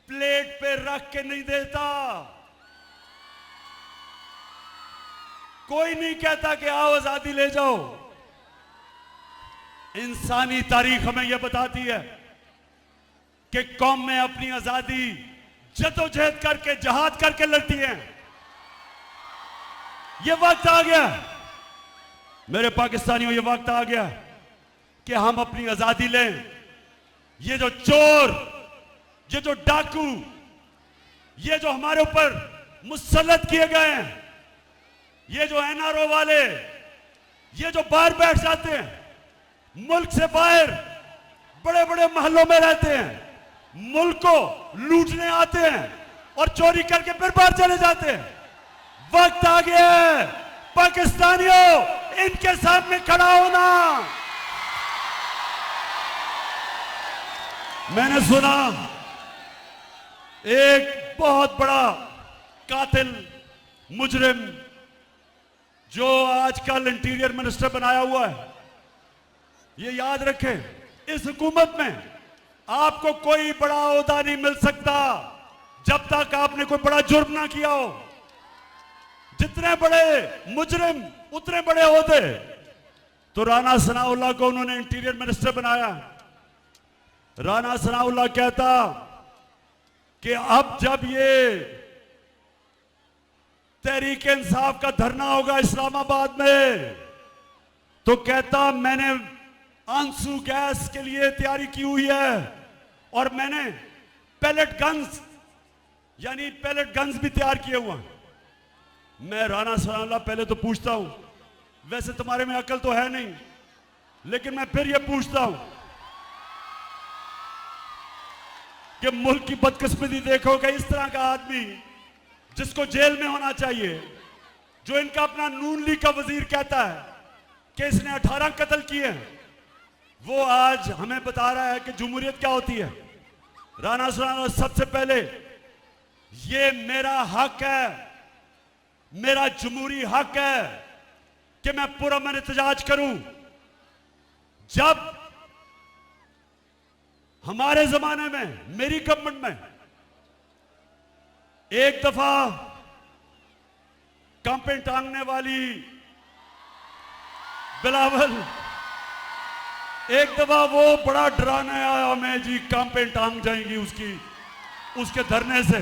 प्लेट पे रख के नहीं देता। कोई नहीं कहता कि आओ आजादी ले जाओ। इंसानी तारीख हमें यह बताती है कि कौम में अपनी आजादी जद्दोजहद करके, जहाद करके लड़ती है। यह वक्त आ गया मेरे पाकिस्तानियों, यह वक्त आ गया कि हम अपनी आजादी लें। ये जो चोर, ये जो डाकू, ये जो हमारे ऊपर मुसल्लत किए गए हैं, ये जो एनआरओ वाले, ये जो बाहर बैठ जाते हैं, मुल्क से बाहर बड़े बड़े महलों में रहते हैं, मुल्क को लूटने आते हैं और चोरी करके फिर बाहर चले जाते हैं। वक्त आ गया है पाकिस्तानियों, इनके सामने खड़ा होना। मैंने सुना एक बहुत बड़ा कातिल मुजरिम जो आजकल इंटीरियर मिनिस्टर बनाया हुआ है, ये याद रखें, इस हुकूमत में आपको कोई बड़ा ओहदा नहीं मिल सकता जब तक आपने कोई बड़ा जुर्म ना किया हो। जितने बड़े मुजरिम उतने बड़े ओहदे। तो राना सनाउल्लाह को उन्होंने इंटीरियर मिनिस्टर बनाया। राना सनाउल्लाह कहता कि अब जब ये तहरीक इंसाफ का धरना होगा इस्लामाबाद में, तो कहता मैंने आंसू गैस के लिए तैयारी की हुई है और मैंने पैलेट गन्स यानी पैलेट गन्स भी तैयार किए हुए हैं। मैं राना सनाउल्लाह पहले तो पूछता हूं, वैसे तुम्हारे में अकल तो है नहीं, लेकिन मैं फिर यह पूछता हूं कि मुल्क की बदकिस्मती देखोगे, इस तरह का आदमी जिसको जेल में होना चाहिए, जो इनका अपना नून लीग का वजीर कहता है कि इसने 18 कत्ल किए हैं, वो आज हमें बता रहा है कि जमहूरियत क्या होती है। राना सनाउल्लाह, सबसे पहले ये मेरा हक है, मेरा जमहूरी हक है कि मैं पुरअमन एहतजाज करूं। जब हमारे जमाने में, मेरी गवर्नमेंट में, एक दफा कांपे टांगने वाली बिलावल, एक दफा वो बड़ा डराने आया हमें जी, कांपे टांग जाएंगी उसके धरने से।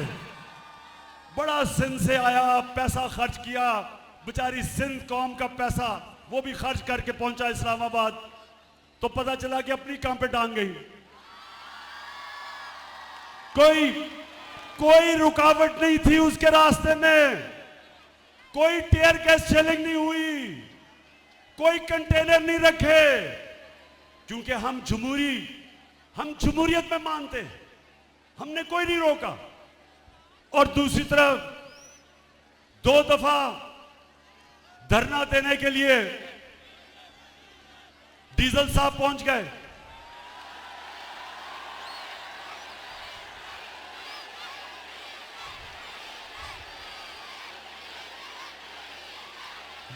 बड़ा सिंध से आया, पैसा खर्च किया, बेचारी सिंध कौम का पैसा वो भी खर्च करके पहुंचा इस्लामाबाद, तो पता चला कि अपनी काम पे टांग गई। कोई रुकावट नहीं थी उसके रास्ते में, कोई टीयर गैस शेलिंग नहीं हुई, कोई कंटेनर नहीं रखे, क्योंकि हम जमहूरियत में मानते हैं, हमने कोई नहीं रोका। और दूसरी तरफ 2 दफा धरना देने के लिए डीजल साहब पहुंच गए।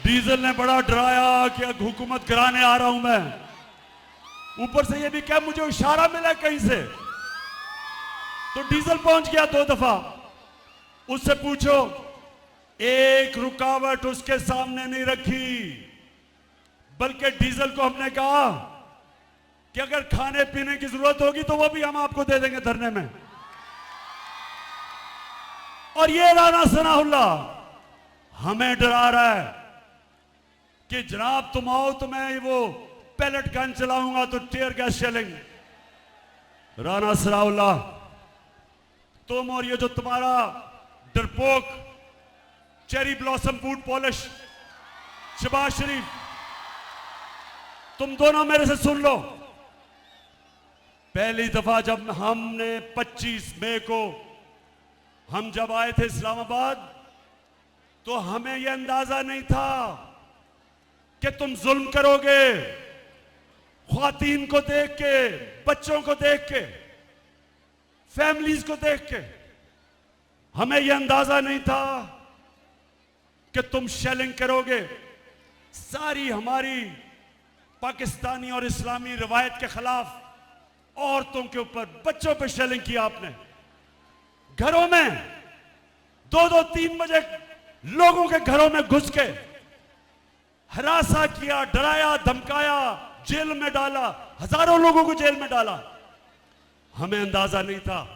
डीजल ने बड़ा डराया कि हुकूमत गिराने आ रहा हूं मैं। ऊपर से ये भी क्या मुझे इशारा मिला कहीं से, तो डीजल पहुंच गया 2 दफा। उससे पूछो, एक रुकावट उसके सामने नहीं रखी, बल्कि डीजल को हमने कहा कि अगर खाने पीने की जरूरत होगी तो वो भी हम आपको दे देंगे धरने में। और ये राना सनाउल्लाह हमें डरा रहा है कि जनाब तुम आओ तो मैं वो पैलेट गन चलाऊंगा तो tear gas shelling. Rana Sanaullah, तुम और ये जो तुम्हारा डरपोक cherry blossom boot polish Shahbaz Sharif, तुम दोनों मेरे से सुन लो। पहली दफा जब हमने 25 मई को हम जब आए थे इस्लामाबाद, तो हमें यह अंदाजा नहीं था कि तुम जुल्म करोगे, ख्वातीन को देख के, बच्चों को देख के, फैमिलीज को देख के। हमें यह अंदाजा नहीं था कि तुम शेलिंग करोगे। सारी हमारी पाकिस्तानी और इस्लामी रिवायत के खिलाफ औरतों के ऊपर, बच्चों पर शेलिंग किया आपने। घरों में 2-2, 3 बजे लोगों के घरों में घुस के हरासा किया, डराया, धमकाया, जेल में डाला, हजारों लोगों को जेल में डाला। हमें अंदाजा नहीं था।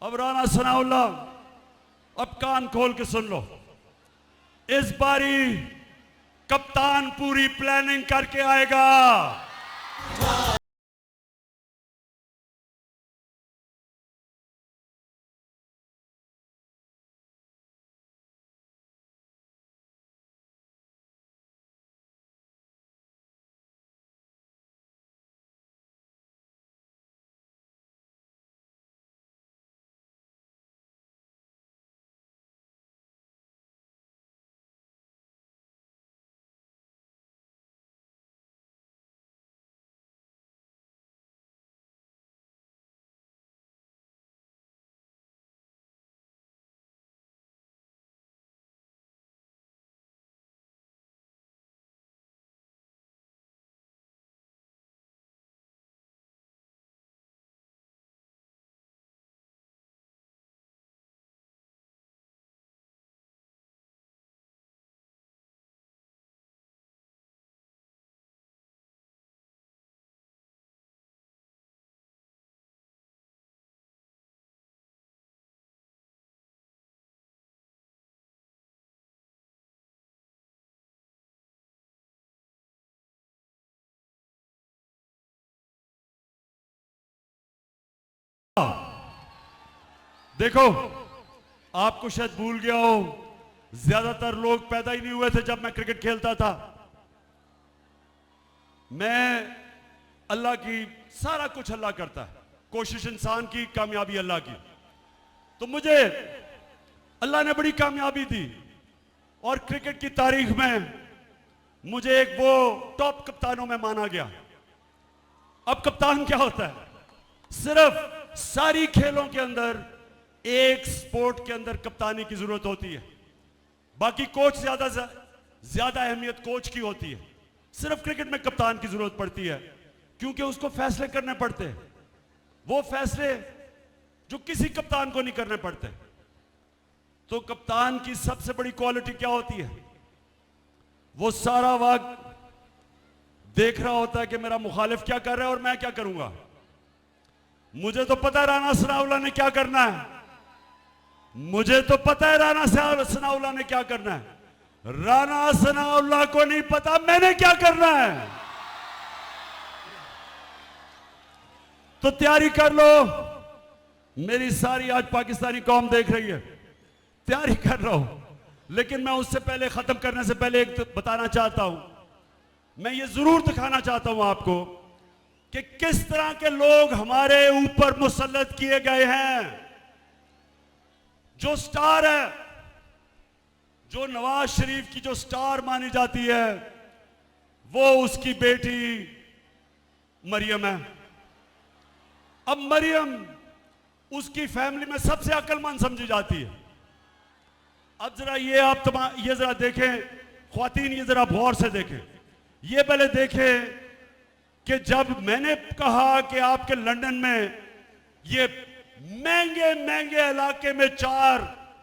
अब राना सनाउल्लाह, अब कान खोल के सुन लो। इस बारी कप्तान पूरी प्लानिंग करके आएगा। देखो, आपको शायद भूल गया हो, ज्यादातर लोग पैदा ही नहीं हुए थे जब मैं क्रिकेट खेलता था। मैं अल्लाह की, सारा कुछ अल्लाह करता है, कोशिश इंसान की, कामयाबी अल्लाह की। तो मुझे अल्लाह ने बड़ी कामयाबी दी और क्रिकेट की तारीख में मुझे एक वो टॉप कप्तानों में माना गया। अब कप्तान क्या होता है? सिर्फ सारी खेलों के अंदर एक स्पोर्ट के अंदर कप्तानी की जरूरत होती है, बाकी कोच ज्यादा अहमियत कोच की होती है। सिर्फ क्रिकेट में कप्तान की जरूरत पड़ती है, क्योंकि उसको फैसले करने पड़ते हैं, वो फैसले जो किसी कप्तान को नहीं करने पड़ते। तो कप्तान की सबसे बड़ी क्वालिटी क्या होती है? वो सारा वक्त देख रहा होता है कि मेरा मुखालिफ क्या कर रहा है और मैं क्या करूंगा। मुझे तो पता है राना सनाउल्लाह ने क्या करना है, मुझे तो पता है राना सनाउल्लाह ने क्या करना है। राना सनाउल्लाह को नहीं पता मैंने क्या करना है। तो तैयारी कर लो। मेरी सारी आज पाकिस्तानी कौम देख रही है, तैयारी कर रहा हूं। लेकिन मैं उससे पहले खत्म करने से पहले एक बताना चाहता हूं, मैं ये जरूर दिखाना चाहता हूं आपको कि किस तरह के लोग हमारे ऊपर मुसल्लत किए गए हैं। जो स्टार है, जो नवाज शरीफ की जो स्टार मानी जाती है, वो उसकी बेटी मरियम है। अब मरियम उसकी फैमिली में सबसे अक्लमंद समझी जाती है। अब जरा ये आप ये जरा देखें ख्वातीन, ये जरा गौर से देखें। ये पहले देखें कि जब मैंने कहा कि आपके लंदन में ये महंगे महंगे इलाके में 4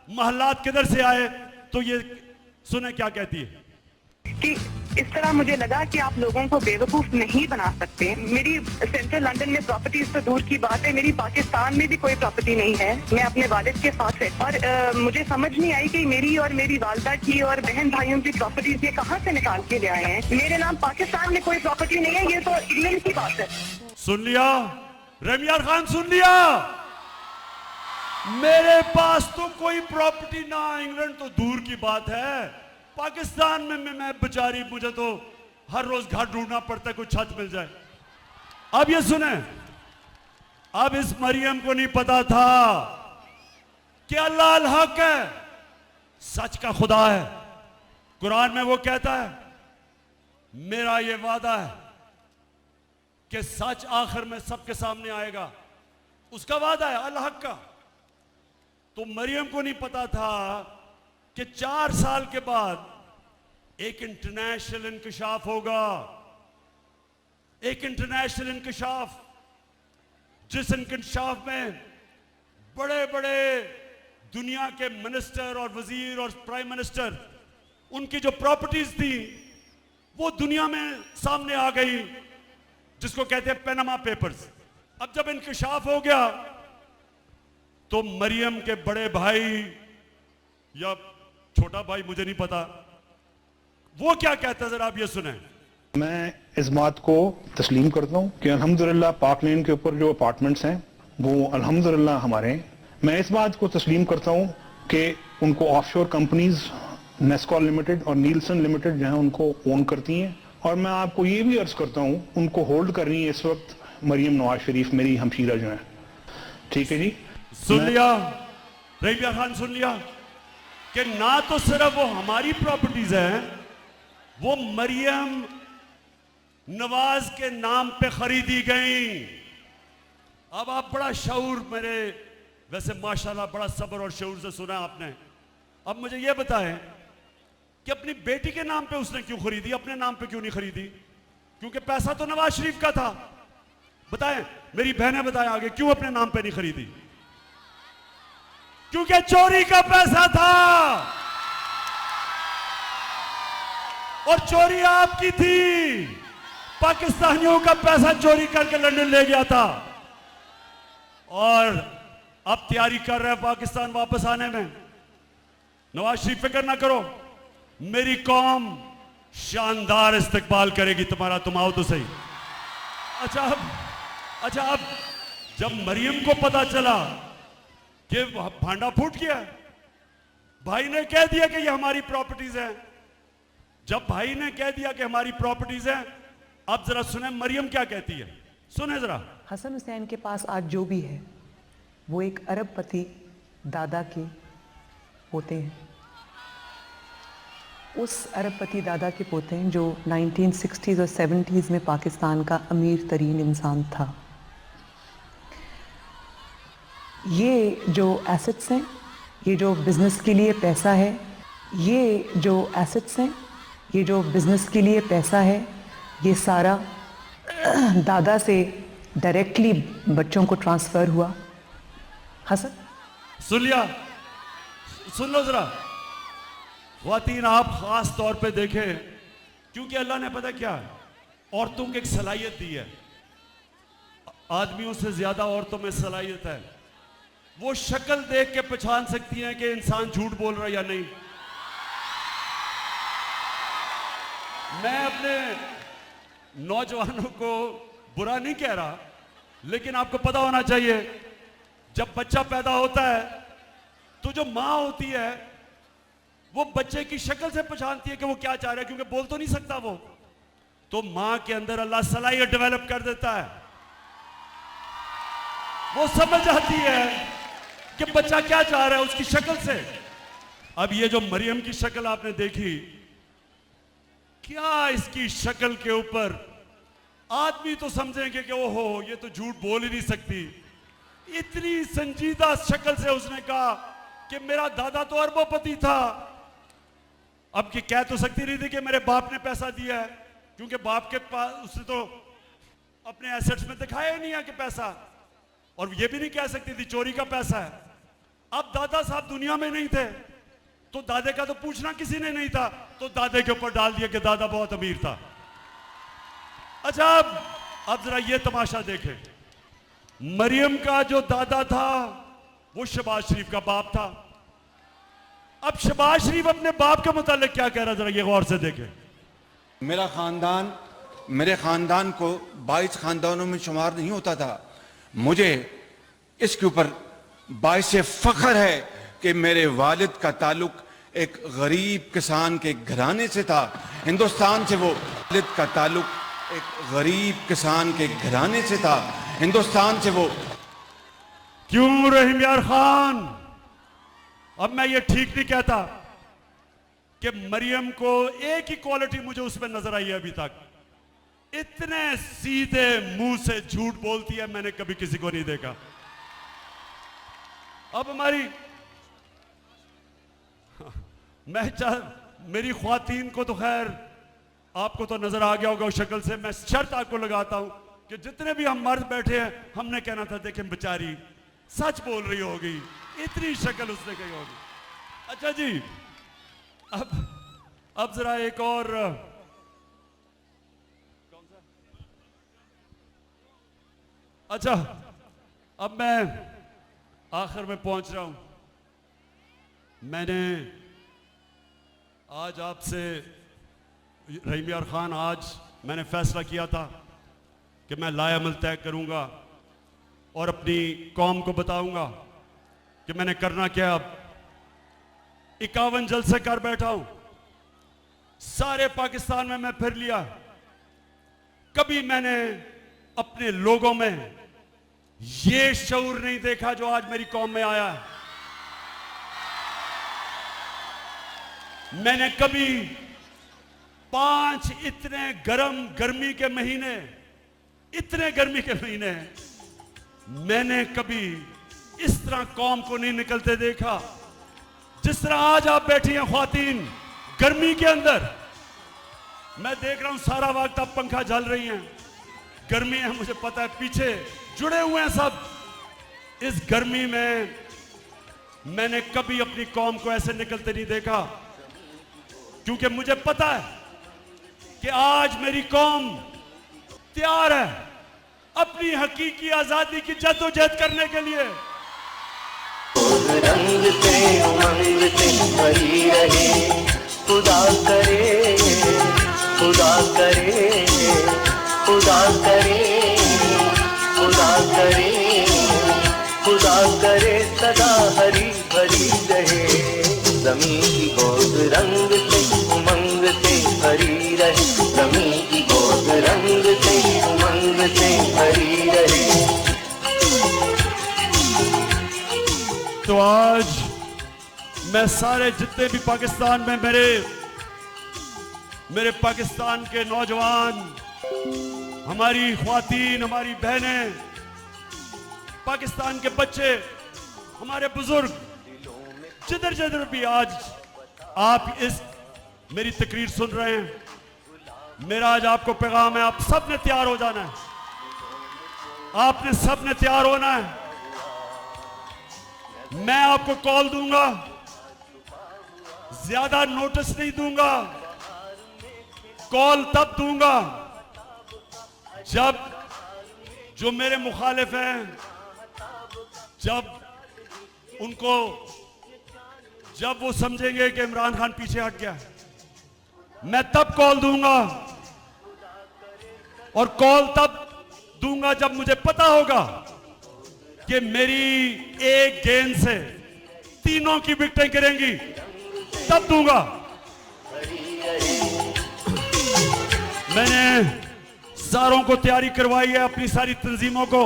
महलात किधर से आए, तो ये सुने क्या कहती है कि इस तरह मुझे लगा कि आप लोगों को बेवकूफ नहीं बना सकते। मेरी सेंट्रल लंदन में प्रॉपर्टीज तो दूर की बात है, मेरी पाकिस्तान में भी कोई प्रॉपर्टी नहीं है। मैं अपने वालिद के साथ है और मुझे समझ नहीं आई कि मेरी और मेरी वालदा की और बहन भाइयों की प्रॉपर्टीज ये कहाँ से निकाल के ले आए हैं। मेरे नाम पाकिस्तान में कोई प्रॉपर्टी नहीं है, ये तो इंग्लैंड की बात है। सुन लिया रमियार खान, सुन लिया। मेरे पास तो कोई प्रॉपर्टी ना, इंग्लैंड तो दूर की बात है। पाकिस्तान में मैं बेचारी, मुझे तो हर रोज घर ढूंढना पड़ता है, कोई छत मिल जाए। अब ये सुने, अब इस मरियम को नहीं पता था कि अल्लाह अल हक है, सच का खुदा है। कुरान में वो कहता है, मेरा ये वादा है कि सच आखिर में सबके सामने आएगा, उसका वादा है अल हक का। तो मरियम को नहीं पता था कि 4 साल के बाद एक इंटरनेशनल इंकशाफ होगा, एक इंटरनेशनल इंकशाफ, जिस इंकशाफ में बड़े बड़े दुनिया के मिनिस्टर और वजीर और प्राइम मिनिस्टर, उनकी जो प्रॉपर्टीज थी वो दुनिया में सामने आ गई, जिसको कहते हैं पैनामा पेपर्स। अब जब इंकशाफ हो गया तो मरियम के बड़े भाई या छोटा भाई, मुझे नहीं पता, वो क्या कहता है, जरा आप ये सुने। मैं इस बात को तस्लीम करता हूँ कि अल्हम्दुलिल्लाह पार्क लेन के ऊपर जो अपार्टमेंट्स हैं वो अल्हम्दुलिल्लाह हमारे हैं। मैं इस बात को तस्लीम करता हूँ कि उनको ऑफशोर कंपनीज नेस्कॉल लिमिटेड और नीलसन लिमिटेड जो है उनको ओन करती हैं। और मैं आपको ये भी अर्ज करता हूँ, उनको होल्ड कर रही है इस वक्त मरियम नवाज शरीफ, मेरी हमशीरा जो है। ठीक है जी, सुन लिया रबिया खान, सुन लिया कि ना तो सिर्फ वो हमारी प्रॉपर्टीज हैं, वो मरियम नवाज के नाम पे खरीदी गई। अब आप बड़ा शऊर, मेरे वैसे माशाल्लाह बड़ा सब्र और शऊर से सुना आपने। अब मुझे ये बताएं कि अपनी बेटी के नाम पे उसने क्यों खरीदी, अपने नाम पे क्यों नहीं खरीदी? क्योंकि पैसा तो नवाज शरीफ का था। बताएं, मेरी बहनें बताएं आगे, क्यों अपने नाम पे नहीं खरीदी? क्योंकि चोरी का पैसा था और चोरी आपकी थी। पाकिस्तानियों का पैसा चोरी करके लंदन ले गया था और अब तैयारी कर रहे हैं पाकिस्तान वापस आने में। नवाज शरीफ फिक्र ना करो, मेरी कौम शानदार इस्तकबाल करेगी तुम्हारा, तुम आओ तो सही। अच्छा अब जब मरियम को पता चला कि भांडा फूट गया, भाई ने कह दिया कि ये हमारी प्रॉपर्टीज हैं। जब भाई ने कह दिया कि हमारी प्रॉपर्टीज हैं, अब जरा सुने मरियम क्या कहती है, सुने जरा। हसन हुसैन के पास आज जो भी है वो एक अरबपति दादा के पोते हैं। उस अरबपति दादा के पोते हैं जो 1960s और 70s में पाकिस्तान का अमीर तरीन इंसान था। ये जो एसेट्स हैं, ये जो बिज़नेस के लिए पैसा है, ये जो एसेट्स हैं, ये जो बिज़नेस के लिए पैसा है, ये सारा दादा से डायरेक्टली बच्चों को ट्रांसफ़र हुआ। हसन सुन लिया, सुन लो जरा ख्वातीन, आप खास तौर पे देखें, क्योंकि अल्लाह ने पता क्या है, औरतों को एक सलाहियत दी है। आदमियों से ज्यादा औरतों में सलाहियत है वो शक्ल देख के पहचान सकती हैं कि इंसान झूठ बोल रहा है या नहीं। मैं अपने नौजवानों को बुरा नहीं कह रहा, लेकिन आपको पता होना चाहिए जब बच्चा पैदा होता है तो जो माँ होती है वो बच्चे की शक्ल से पहचानती है कि वो क्या चाह रहा है, क्योंकि बोल तो नहीं सकता वो। तो माँ के अंदर अल्लाह सलाहियत डेवलप कर देता है, वो समझ आती है कि बच्चा क्या चाह रहा है उसकी शक्ल से। अब ये जो मरियम की शक्ल आपने देखी, क्या इसकी शक्ल के ऊपर आदमी तो समझेंगे कि ओहो ये तो झूठ बोल ही नहीं सकती। इतनी संजीदा शक्ल से उसने कहा कि मेरा दादा तो अरबोपति था। अब कि कह तो सकती नहीं थी कि मेरे बाप ने पैसा दिया है, क्योंकि बाप के पास उसने तो अपने एसेट्स में दिखाया ही नहीं है कि पैसा, और ये भी नहीं कह सकती थी चोरी का पैसा है। अब दादा साहब दुनिया में नहीं थे तो दादे का तो पूछना किसी ने नहीं था, तो दादे के ऊपर डाल दिया कि दादा बहुत अमीर था। अच्छा, अब जरा ये तमाशा देखें, मरियम का जो दादा था वो शहबाज शरीफ का बाप था। अब शहबाज शरीफ अपने बाप के मुतालिक क्या कह रहा है, जरा ये गौर से देखें। मेरे खानदान को 22 खानदानों में शुमार नहीं होता था। मुझे इसके ऊपर बाइसे फख्र है कि मेरे वालिद का ताल्लुक एक गरीब किसान के घराने से था। हिंदुस्तान से वो वालिद का ताल्लुक एक गरीब किसान के घराने से था। हिंदुस्तान से वो क्यों रहीम यार खान, अब मैं ये ठीक नहीं कहता कि मरियम को एक ही क्वालिटी मुझे उसमें नजर आई है अभी तक, इतने सीधे मुंह से झूठ बोलती है मैंने कभी किसी को नहीं देखा। अब मेरी ख्वातीन को तो खैर आपको तो नजर आ गया होगा उस शक्ल से। मैं शर्त आपको लगाता हूं कि जितने भी हम मर्द बैठे हैं हमने कहना था देखें बेचारी सच बोल रही होगी, इतनी शक्ल उसने कही होगी। अच्छा जी, अब जरा एक और अच्छा, अब मैं आखिर में पहुंच रहा हूं। मैंने आज आपसे रहीम यार खान, आज मैंने फैसला किया था कि मैं लायामल तय करूंगा और अपनी कौम को बताऊंगा कि मैंने करना क्या। अब 51 जलसे कर बैठा हूं, सारे पाकिस्तान में मैं फिर लिया, कभी मैंने अपने लोगों में ये शऊर नहीं देखा जो आज मेरी कौम में आया है। मैंने कभी 5 इतने गर्मी के महीने, इतने गर्मी के महीने मैंने कभी इस तरह कौम को नहीं निकलते देखा जिस तरह आज आप बैठी हैं ख्वातीन गर्मी के अंदर। मैं देख रहा हूं सारा वक्त आप पंखा झल रही हैं, गर्मी है मुझे पता है, पीछे जुड़े हुए हैं सब। इस गर्मी में मैंने कभी अपनी कौम को ऐसे निकलते नहीं देखा, क्योंकि मुझे पता है कि आज मेरी कौम तैयार है अपनी हकीकी आजादी की जद्दोजहद करने के लिए। रंग से उमंग से भरी रहे, खुदा करे, खुदा करे, खुदा करे, खुदा करे, खुदा करे सदा हरी भरी रहे। ज़मीं की गोद रंग से उमंग से भरी रहे, ज़मीं की गोद रंग से उमंग से भरी रहे। तो आज मैं सारे जितने भी पाकिस्तान में मेरे पाकिस्तान के नौजवान, हमारी ख्वातीन, हमारी बहनें, पाकिस्तान के बच्चे, हमारे बुजुर्ग, जिधर जिधर भी आज आप इस मेरी तकरीर सुन रहे हैं, मेरा आज आपको पैगाम है, आप सब ने तैयार हो जाना है, आपने सब ने तैयार होना है। मैं आपको कॉल दूंगा, ज्यादा नोटिस नहीं दूंगा, कॉल तब दूंगा जब जो मेरे मुखालिफ हैं, जब उनको जब वो समझेंगे कि इमरान खान पीछे हट गया, मैं तब कॉल दूंगा, और कॉल तब दूंगा जब मुझे पता होगा कि मेरी एक गेंद से तीनों की विकेटें गिरेंगी, तब दूंगा। मैंने सारों को तैयारी करवाई है, अपनी सारी तंजीमों को।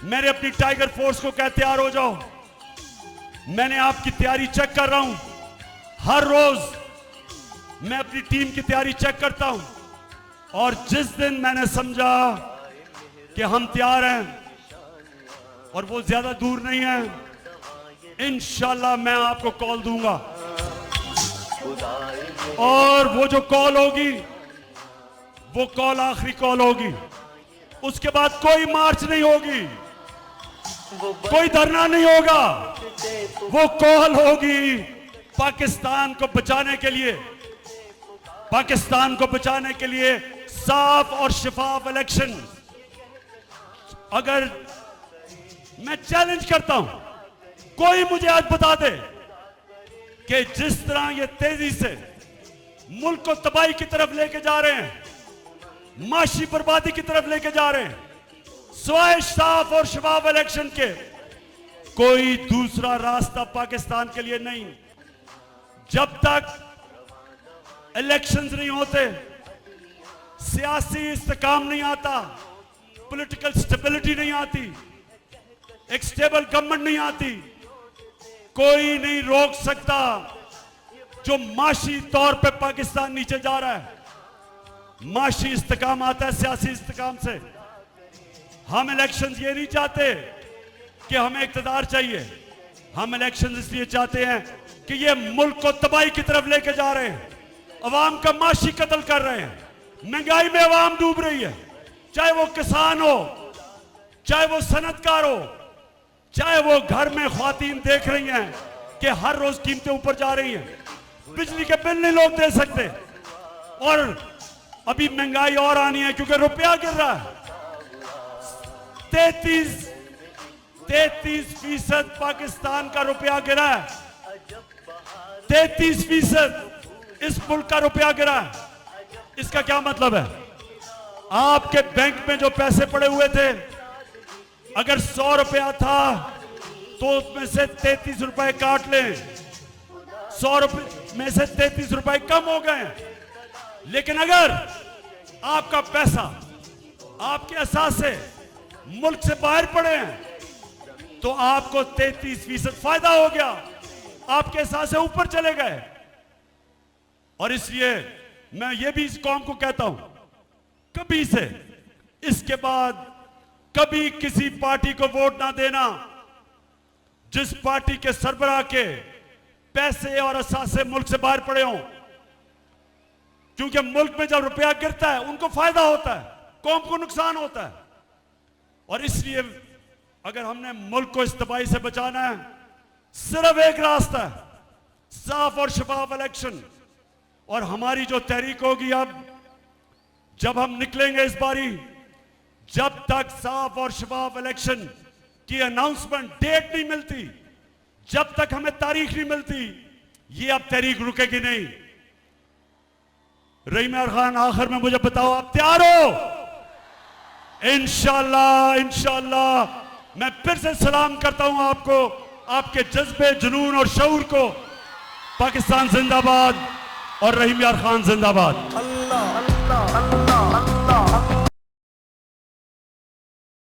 मैंने अपनी टाइगर फोर्स को कहा तैयार हो जाओ। मैंने आपकी तैयारी चेक कर रहा हूं। हर रोज मैं अपनी टीम की तैयारी चेक करता हूं, और जिस दिन मैंने समझा कि हम तैयार हैं और वो ज्यादा दूर नहीं है, इंशाल्लाह मैं आपको कॉल दूंगा। और वो जो कॉल होगी, वो कॉल आखिरी कॉल होगी। उसके बाद कोई मार्च नहीं होगी, कोई धरना नहीं होगा। वो कॉल होगी पाकिस्तान को बचाने के लिए, पाकिस्तान को बचाने के लिए साफ और शफाफ इलेक्शन। अगर मैं चैलेंज करता हूं, कोई मुझे आज बता दे कि जिस तरह ये तेजी से मुल्क को तबाही की तरफ लेके जा रहे हैं, माशी बर्बादी की तरफ लेके जा रहे हैं, सिवाय साफ और शफाफ इलेक्शन के कोई दूसरा रास्ता पाकिस्तान के लिए नहीं। जब तक इलेक्शंस नहीं होते, सियासी इस्तेकाम नहीं आता, पॉलिटिकल स्टेबिलिटी नहीं आती, एक स्टेबल गवर्नमेंट नहीं आती, कोई नहीं रोक सकता जो माशी तौर पे पाकिस्तान नीचे जा रहा है। माशी इस्तेकाम आता है सियासी इस्तेकाम से। हम इलेक्शंस ये नहीं चाहते कि हमें इक़्तिदार चाहिए, हम इलेक्शंस इसलिए चाहते हैं कि ये मुल्क को तबाही की तरफ लेके जा रहे हैं, अवाम का माशी कत्ल कर रहे हैं, महंगाई में अवाम डूब रही है, चाहे वो किसान हो, चाहे वो सनतकार हो, चाहे वो घर में ख्वातीन देख रही हैं कि हर रोज कीमतें ऊपर जा रही हैं, बिजली के बिल नहीं लोग दे सकते, और अभी महंगाई और आनी है क्योंकि रुपया गिर रहा है। 33% पाकिस्तान का रुपया गिरा है, 33% इस मुल्क का रुपया गिरा है। इसका क्या मतलब है? आपके बैंक में जो पैसे पड़े हुए थे, अगर 100 रुपया था तो उसमें से 33 रुपए काट लें, 100 रुपए में से 33 रुपए कम हो गए। लेकिन अगर आपका पैसा, आपके असासे मुल्क से बाहर पड़े हैं तो आपको 33% फायदा हो गया, आपके असासे ऊपर चले गए। और इसलिए मैं ये भी इस कौम को कहता हूं, कभी से इसके बाद कभी किसी पार्टी को वोट ना देना जिस पार्टी के सरबराह के पैसे और असासे मुल्क से बाहर पड़े हों, क्योंकि मुल्क में जब रुपया गिरता है उनको फायदा होता है, कौम को नुकसान होता है। और इसलिए अगर हमने मुल्क को इस तबाही से बचाना है, सिर्फ एक रास्ता है, साफ और शफाफ इलेक्शन। और हमारी जो तहरीक होगी, अब जब हम निकलेंगे इस बारी, जब तक साफ और शफाफ इलेक्शन की अनाउंसमेंट डेट नहीं मिलती, जब तक हमें तारीख नहीं मिलती, ये अब तहरीक रुकेगी नहीं। रहीम यार खान, आखिर में मुझे बताओ, आप तैयार हो? इंशाअल्लाह, इंशाअल्लाह। मैं फिर से सलाम करता हूं आपको, आपके जज्बे, जुनून और शऊर को। पाकिस्तान जिंदाबाद और रहीम यार खान जिंदाबाद। अल्लाह।